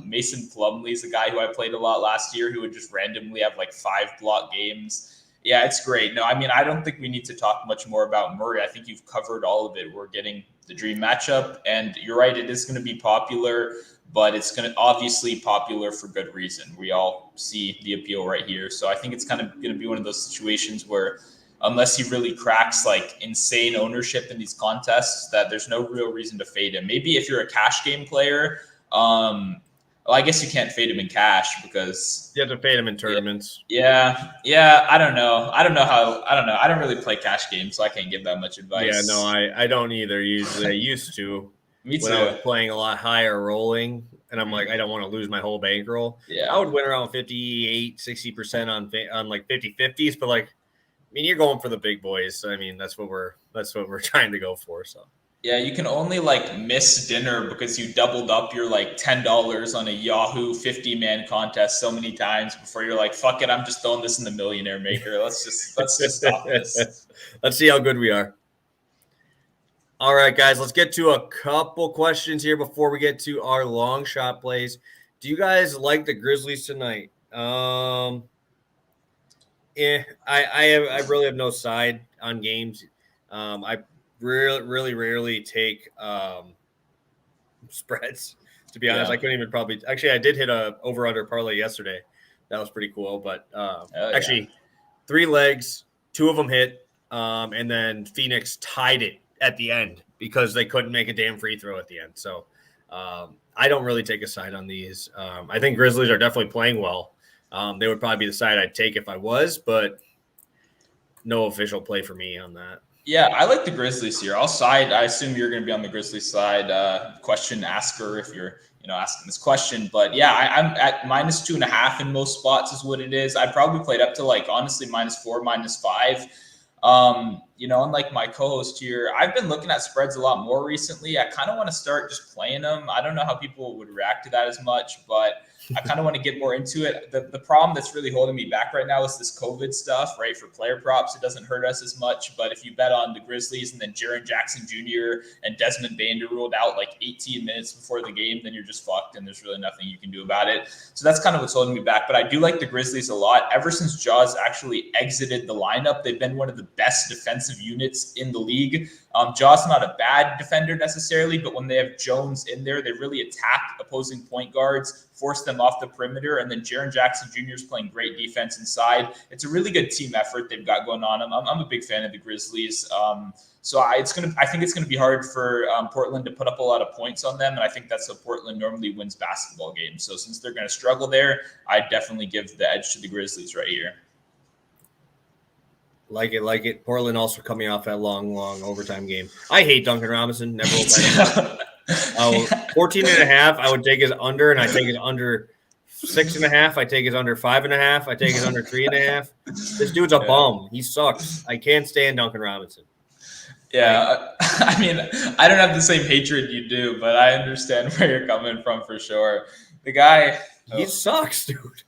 Mason Plumlee is a guy who I played a lot last year who would just randomly have like 5 block games. Yeah, it's great. No, I mean, I don't think we need to talk much more about Murray. I think you've covered all of it. We're getting the dream matchup, and you're right, it is going to be popular, but it's going to obviously popular for good reason. We all see the appeal right here. So I think it's kind of going to be one of those situations where unless he really cracks like insane ownership in these contests, that there's no real reason to fade him. Maybe if you're a cash game player, well, I guess you can't fade him in cash because you have to fade him in tournaments. Yeah. I don't know. I don't really play cash games, so I can't give that much advice. Yeah, no, I don't either. Usually, I used to. Me too. When I was playing a lot higher rolling, and I'm like, I don't want to lose my whole bankroll. Yeah, I would win around 58, 60% on like 50-50s, but like, I mean, you're going for the big boys. So, I mean, that's what we're trying to go for. So. Yeah, you can only like miss dinner because you doubled up your like $10 on a Yahoo 50-man contest so many times before you're like, fuck it, I'm just throwing this in the Millionaire Maker. Let's just stop this. Let's see how good we are. All right, guys, let's get to a couple questions here before we get to our long shot plays. Do you guys like the Grizzlies tonight? I really have no side on games. I really rarely take spreads, to be honest. I couldn't even I did hit a over-under parlay yesterday. That was pretty cool. But actually, 3 legs, 2 of them hit, and then Phoenix tied it at the end because they couldn't make a damn free throw at the end. So I don't really take a side on these. I think Grizzlies are definitely playing well. They would probably be the side I'd take if I was, but no official play for me on that. Yeah, I like the Grizzlies here. I'll side. I assume you're going to be on the Grizzlies side. Question asker if you're asking this question. But yeah, I'm at -2.5 in most spots is what it is. I probably played up to like honestly -4, -5. Unlike my co-host here, I've been looking at spreads a lot more recently. I kind of want to start just playing them. I don't know how people would react to that as much, but I kind of want to get more into it. The problem that's really holding me back right now is this COVID stuff, right? For player props, it doesn't hurt us as much. But if you bet on the Grizzlies and then Jaren Jackson Jr. and Desmond Bane ruled out like 18 minutes before the game, then you're just fucked and there's really nothing you can do about it. So that's kind of what's holding me back. But I do like the Grizzlies a lot. Ever since Jaws actually exited the lineup, they've been one of the best defensive units in the league. Jaws not a bad defender necessarily, but when they have Jones in there, they really attack opposing point guards, force them off the perimeter, and then Jaren Jackson Jr. is playing great defense inside. It's a really good team effort they've got going on. I'm a big fan of the Grizzlies. I think it's gonna be hard for Portland to put up a lot of points on them, and I think that's how Portland normally wins basketball games. So since they're gonna struggle there, I definitely give the edge to the Grizzlies right here. Like it. Portland also coming off that long overtime game. I hate Duncan Robinson. Never will bet 14.5. I would take his under, and I take his under 6.5. I take his under 5.5. I take his under 3.5. This dude's a bum. He sucks. I can't stand Duncan Robinson. Yeah, I mean, I don't have the same hatred you do, but I understand where you're coming from for sure. The guy, He sucks, dude.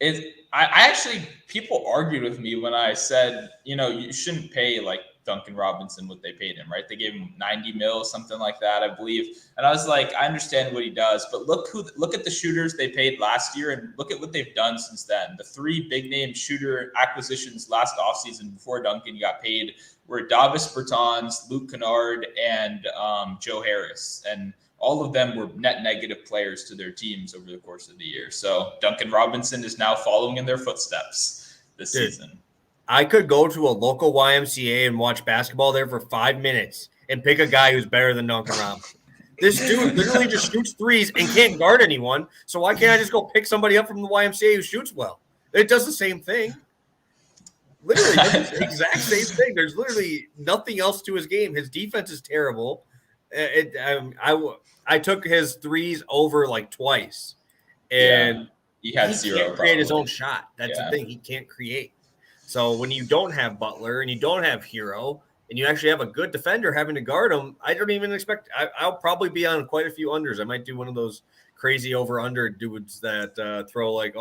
I actually, people argued with me when I said, you shouldn't pay like Duncan Robinson what they paid him, right? They gave him 90 mil, something like that, I believe. And I was like, I understand what he does, but look at the shooters they paid last year and look at what they've done since then. The three big name shooter acquisitions last offseason before Duncan got paid were Davis Bertans, Luke Kennard, and Joe Harris. And all of them were net negative players to their teams over the course of the year. So Duncan Robinson is now following in their footsteps this season. I could go to a local YMCA and watch basketball there for 5 minutes and pick a guy who's better than Duncan Robinson. This dude literally just shoots threes and can't guard anyone. So why can't I just go pick somebody up from the YMCA who shoots well? It does the same thing. Literally, does the exact same thing. There's literally nothing else to his game. His defense is terrible. I took his threes over like twice, and he had zero. Can't create his own shot. That's the thing. He can't create. So when you don't have Butler and you don't have Hero, and you actually have a good defender having to guard him, I don't even expect. I'll probably be on quite a few unders. I might do one of those crazy over/under dudes that throw like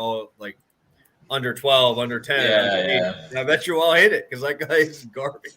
under 12, under 10. I bet you I'll hit it because that guy is garbage.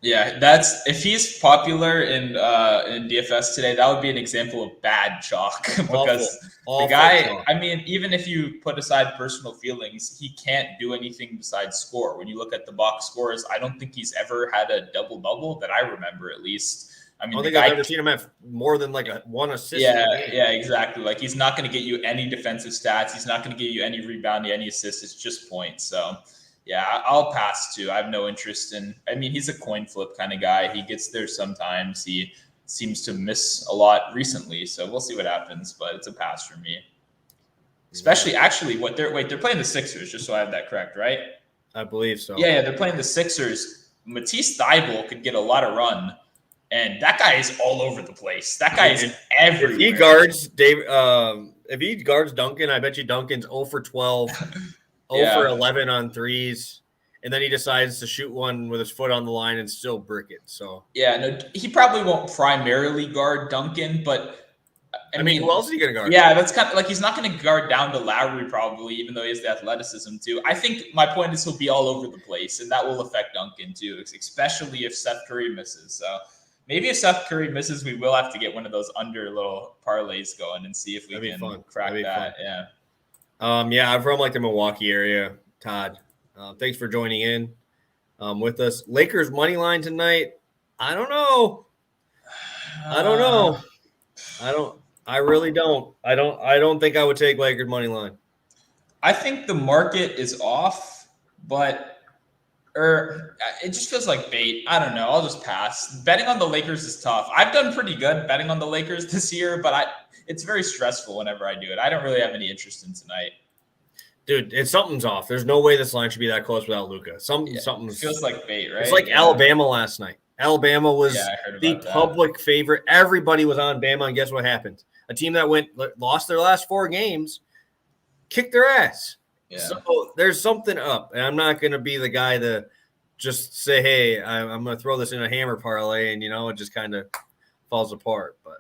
Yeah, if he's popular in DFS today, that would be an example of bad chalk because the guy, chalk. I mean, even if you put aside personal feelings, he can't do anything besides score. When you look at the box scores, I don't think he's ever had a double-double that I remember, at least. I mean, I don't think I've ever seen him have more than like one assist. Yeah, exactly. Like he's not going to get you any defensive stats. He's not going to get you any rebounding, any assists. It's just points. So, yeah, I'll pass too. I have no interest in. I mean, he's a coin flip kind of guy. He gets there sometimes. He seems to miss a lot recently. So we'll see what happens. But it's a pass for me. Especially, actually, they're playing the Sixers. Just so I have that correct, right? I believe so. Yeah, they're playing the Sixers. Matisse Thybulle could get a lot of run. And that guy is all over the place. That guy is everywhere. If he guards if he guards Duncan, I bet you Duncan's 0 for 12, 0 for 11 on threes, and then he decides to shoot one with his foot on the line and still brick it. So he probably won't primarily guard Duncan, but I mean, who else is he going to guard? Yeah, that's kind of like he's not going to guard down to Lowry probably, even though he has the athleticism too. I think my point is he'll be all over the place, and that will affect Duncan too, especially if Seth Curry misses. So. Maybe if Seth Curry misses, we will have to get one of those under little parlays going and see if we can crack that. Fun. Yeah. I'm from like the Milwaukee area. Todd, thanks for joining in with us. Lakers money line tonight. I don't know. I really don't. I don't think I would take Lakers money line. I think the market is off, but. It just feels like bait. I don't know. I'll just pass. Betting on the Lakers is tough. I've done pretty good betting on the Lakers this year, but it's very stressful whenever I do it. I don't really have any interest in tonight. Dude, something's off. There's no way this line should be that close without Luka. Something feels like bait, right? It's like Alabama last night. Alabama was the public favorite. Everybody was on Bama, and guess what happened? A team that lost their last 4 games, kicked their ass. Yeah. So there's something up, and I'm not going to be the guy to just say, hey, I'm going to throw this in a hammer parlay, and, it just kind of falls apart. But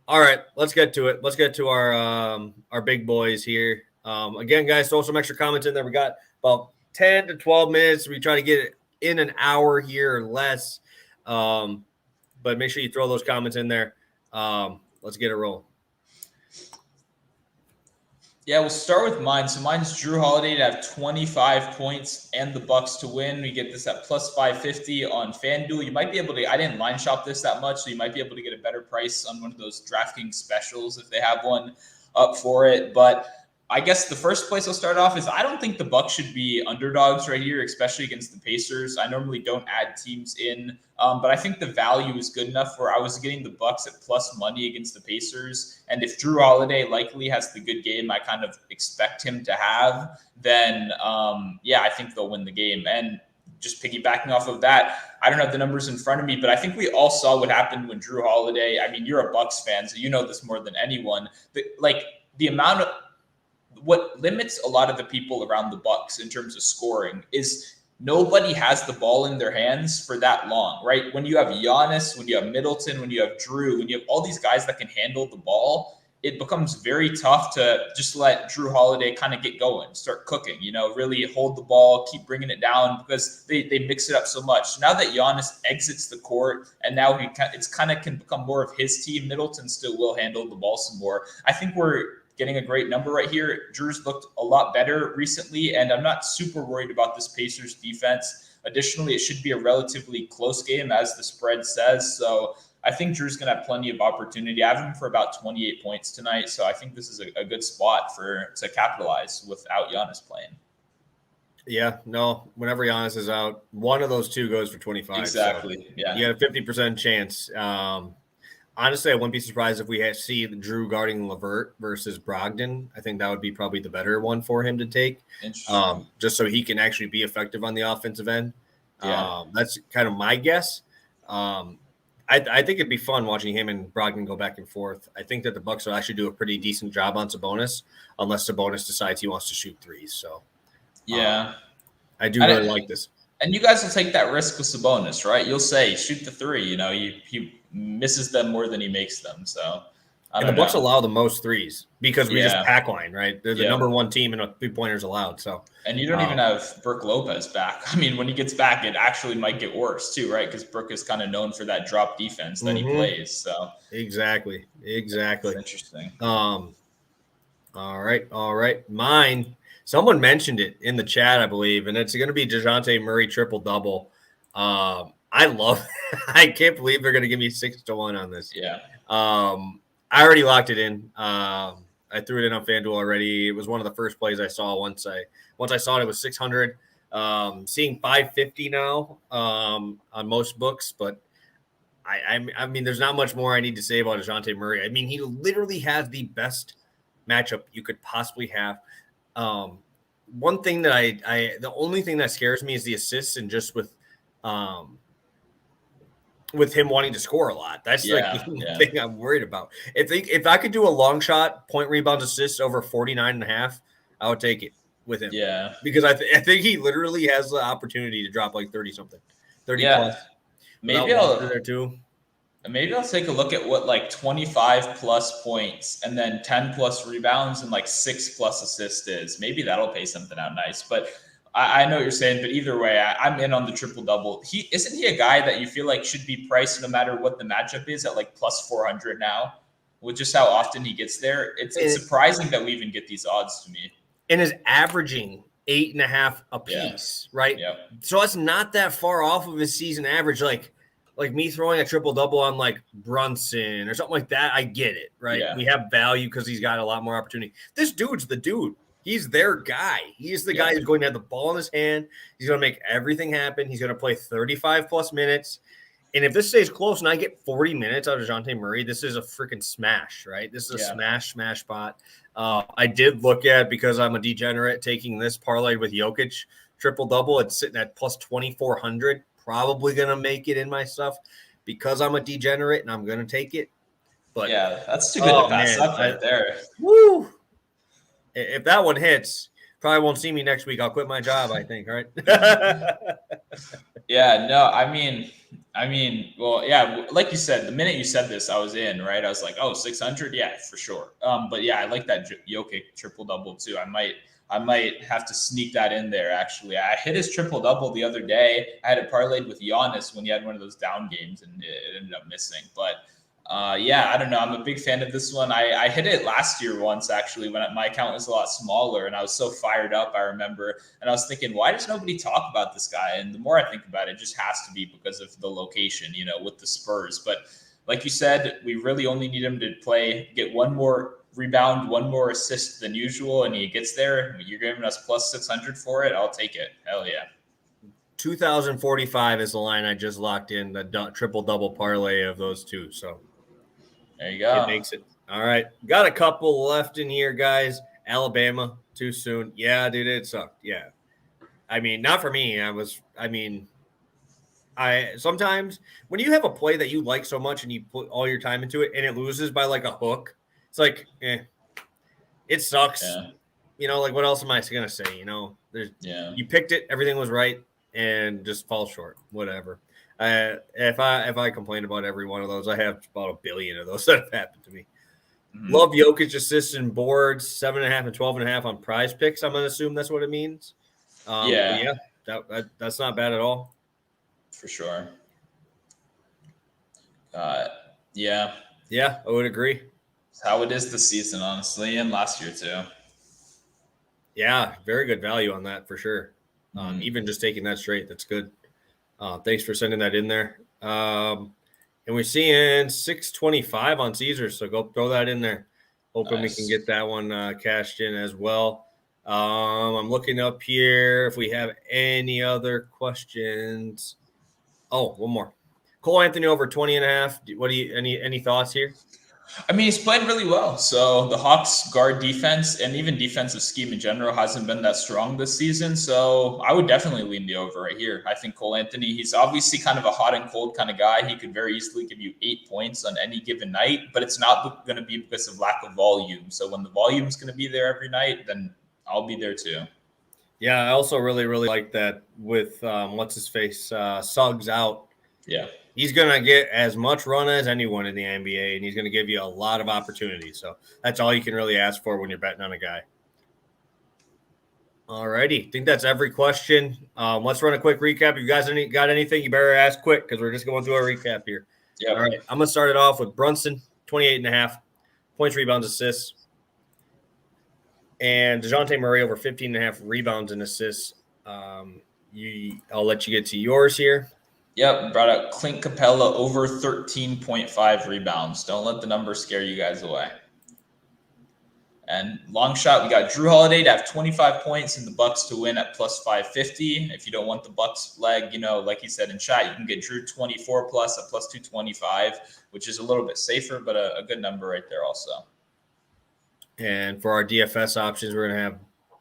all right, let's get to it. Let's get to our big boys here. Again, guys, throw some extra comments in there. We got about 10 to 12 minutes. We try to get it in an hour here or less. But make sure you throw those comments in there. Let's get it rolling. Yeah, we'll start with mine. So mine's Jrue Holiday to have 25 points and the Bucks to win. We get this at plus 550 on FanDuel. You might be able to, I didn't line shop this that much, so you might be able to get a better price on one of those DraftKings specials if they have one up for it. But I guess the first place I'll start off is I don't think the Bucks should be underdogs right here, especially against the Pacers. I normally don't add teams in, but I think the value is good enough where I was getting the Bucks at plus money against the Pacers. And if Jrue Holiday likely has the good game I kind of expect him to have, then I think they'll win the game. And just piggybacking off of that, I don't have the numbers in front of me, but I think we all saw what happened when Jrue Holiday, I mean, you're a Bucks fan, so you know this more than anyone. The amount of what limits a lot of the people around the Bucks in terms of scoring is nobody has the ball in their hands for that long, right? When you have Giannis, when you have Middleton, when you have Jrue, when you have all these guys that can handle the ball, it becomes very tough to just let Jrue Holiday kind of get going, start cooking, really hold the ball, keep bringing it down because they mix it up so much. Now that Giannis exits the court and now it's kind of can become more of his team, Middleton still will handle the ball some more. I think we're getting a great number right here. Jrue's looked a lot better recently, and I'm not super worried about this Pacers defense. Additionally, it should be a relatively close game, as the spread says. So I think Jrue's going to have plenty of opportunity. I have him for about 28 points tonight, so I think this is a good spot to capitalize without Giannis playing. Yeah, no, whenever Giannis is out, one of those two goes for 25. Exactly, so yeah. You got a 50% chance. Honestly, I wouldn't be surprised if we see Jrue guarding LeVert versus Brogdon. I think that would be probably the better one for him to take, just so he can actually be effective on the offensive end. Yeah. That's kind of my guess. I think it'd be fun watching him and Brogdon go back and forth. I think that the Bucks will actually do a pretty decent job on Sabonis, unless Sabonis decides he wants to shoot threes. So, yeah, I do really like this. And you guys will take that risk with Sabonis, right? You'll say, shoot the three. He misses them more than he makes them. So, and the Bucks allow the most threes because we just pack line, right? They're the number one team in 3-pointers allowed. So, and you don't even have Brook Lopez back. I mean, when he gets back, it actually might get worse too, right? Because Brook is kind of known for that drop defense that he plays. So exactly. That's interesting. All right. Mine. Someone mentioned it in the chat, I believe, and it's going to be Dejounte Murray triple-double. I love it. I can't believe they're going to give me 6-1 on this. Yeah. I already locked it in. I threw it in on FanDuel already. It was one of the first plays I saw once I saw it. It was 600. Seeing 550 now on most books, but I mean, there's not much more I need to say about Dejounte Murray. I mean, he literally has the best matchup you could possibly have. One thing that the only thing that scares me is the assists, and just with him wanting to score a lot. That's the thing I'm worried about. If I could do a long shot, point, rebounds, assists over 49.5, I would take it with him. Yeah. Because I think he literally has the opportunity to drop like 30 something, 30 plus. Maybe I'll take a look at what like 25 plus points and then 10 plus rebounds and like 6 plus assists is. Maybe that'll pay something out nice. But I know what you're saying, but either way, I'm in on the triple-double. Isn't he a guy that you feel like should be priced no matter what the matchup is at like plus 400 now? With just how often he gets there, it's surprising that we even get these odds to me. And is averaging 8.5 a piece, right? Yeah. So it's not that far off of his season average. Like me throwing a triple-double on like Brunson or something like that, I get it, right? Yeah. We have value because he's got a lot more opportunity. This dude's the dude. He's their guy. He's the guy who's going to have the ball in his hand. He's going to make everything happen. He's going to play 35-plus minutes. And if this stays close and I get 40 minutes out of Dejounte Murray, this is a freaking smash, right? This is a smash spot. I did look at, because I'm a degenerate, taking this parlay with Jokic triple-double. It's sitting at plus 2,400. Probably going to make it in my stuff because I'm a degenerate and I'm going to take it. But yeah, that's too good to pass up right there. Woo! If that one hits, probably won't see me next week. I'll quit my job, I think, right? Yeah, no, I mean, well, yeah, like you said, the minute you said this, I was in, right? I was like, oh, 600? Yeah, for sure. But yeah, I like that Jokic triple-double too. I might have to sneak that in there, actually. I hit his triple-double the other day. I had it parlayed with Giannis when he had one of those down games, and it ended up missing. But I don't know. I'm a big fan of this one. I hit it last year once, actually, when my account was a lot smaller, and I was so fired up, I remember. And I was thinking, why does nobody talk about this guy? And the more I think about it, it just has to be because of the location, with the Spurs. But like you said, we really only need him to get one more rebound, one more assist than usual, and he gets there. You're giving us plus 600 for it. I'll take it. Hell yeah. 2,045 is the line I just locked in, the triple-double parlay of those two. So there you go. It makes it. All right. Got a couple left in here, guys. Alabama, too soon. Yeah, dude, it sucked. Yeah. I mean, not for me. Sometimes when you have a play that you like so much and you put all your time into it and it loses by like a hook, it's like, it sucks. Yeah. Like what else am I going to say? You picked it. Everything was right. and just fall short. Whatever. If I complain about every one of those, I have about 1 billion of those that have happened to me. Mm-hmm. Love Jokic assists and boards, 7.5 and 12.5 on Prize Picks. I'm gonna assume that's what it means. That's not bad at all. For sure. Yeah, I would agree. It's how it is this season, honestly, and last year too. Yeah, very good value on that for sure. Even just taking that straight, that's good. Thanks for sending that in there. And we're seeing 625 on Caesars, so go throw that in there. Hoping we can get that one cashed in as well. I'm looking up here if we have any other questions. Oh, one more. Cole Anthony over 20.5. What do you any thoughts here? I mean, he's played really well. So the Hawks guard defense and even defensive scheme in general hasn't been that strong this season. So I would definitely lean the over right here. I think Cole Anthony, he's obviously kind of a hot and cold kind of guy. He could very easily give you 8 points on any given night, but it's not going to be because of lack of volume. So when the volume is going to be there every night, then I'll be there too. Yeah, I also really, really like that with Suggs out. Yeah. He's going to get as much run as anyone in the NBA, and he's going to give you a lot of opportunities. So that's all you can really ask for when you're betting on a guy. All righty. I think that's every question. Let's run a quick recap. If you guys got anything, you better ask quick because we're just going through a recap here. Yep. All right. I'm going to start it off with Brunson, 28.5 points, rebounds, assists. And Dejounte Murray over 15.5 rebounds and assists. I'll let you get to yours here. Yep, brought out Clint Capela over 13.5 rebounds. Don't let the numbers scare you guys away. And long shot, we got Jrue Holiday to have 25 points and the Bucks to win at plus 550. If you don't want the Bucks leg, like he said in chat, you can get Jrue 24 plus at plus 225, which is a little bit safer, but a good number right there also. And for our DFS options, we're going to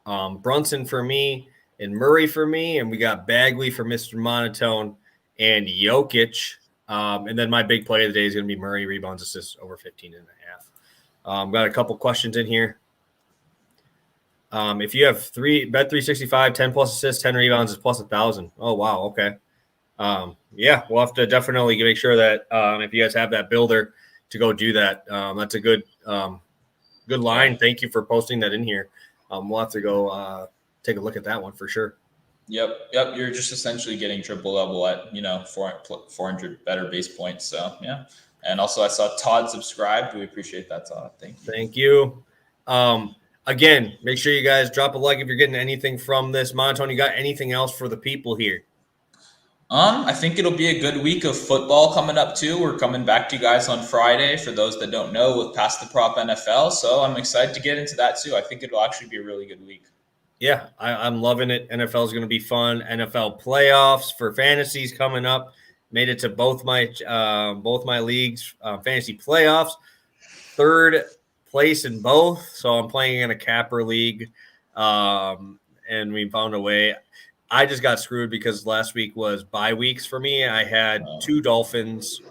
have Brunson for me and Murray for me, and we got Bagley for Mr. Monotone and Jokic. And then my big play of the day is going to be Murray, rebounds, assists over 15.5. Got a couple questions in here. If you have bet 365, 10 plus assists, 10 rebounds is plus 1,000. Oh, wow. Okay. We'll have to definitely make sure that if you guys have that builder to go do that, that's a good line. Thank you for posting that in here. We'll have to go take a look at that one for sure. Yep. You're just essentially getting triple double at 400 better base points. So yeah. And also I saw Todd subscribed. We appreciate that, Todd. Thank you. Again, make sure you guys drop a like if you're getting anything from this. Monotone, you got anything else for the people here? I think it'll be a good week of football coming up too. We're coming back to you guys on Friday for those that don't know with Past the Prop NFL. So I'm excited to get into that too. I think it'll actually be a really good week. Yeah, I'm loving it. NFL is going to be fun. NFL playoffs for fantasies coming up. Made it to both my leagues, fantasy playoffs. Third place in both. So I'm playing in a capper league, and we found a way. I just got screwed because last week was bye weeks for me. I had two Dolphins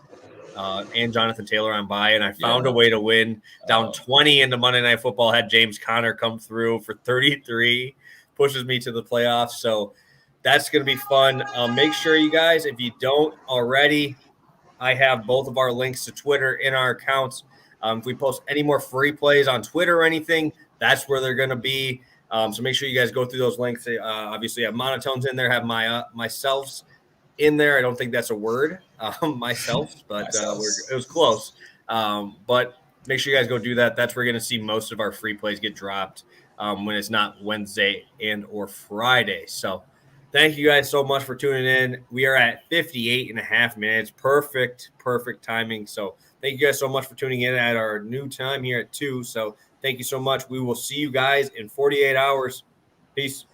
and Jonathan Taylor on bye, and I found a way to win. Down 20 into Monday Night Football, had James Conner come through for 33, pushes me to the playoffs. So that's going to be fun. Make sure you guys, if you don't already, I have both of our links to Twitter in our accounts. If we post any more free plays on Twitter or anything, that's where they're going to be. So make sure you guys go through those links. Obviously, I have Monotones in there, have myself's in there. I don't think that's a word, myself, but it was close. But make sure you guys go do that. That's where you're going to see most of our free plays get dropped when it's not Wednesday and or Friday. So thank you guys so much for tuning in. We are at 58.5 minutes. Perfect timing. So thank you guys so much for tuning in at our new time here at 2. So thank you so much. We will see you guys in 48 hours. Peace.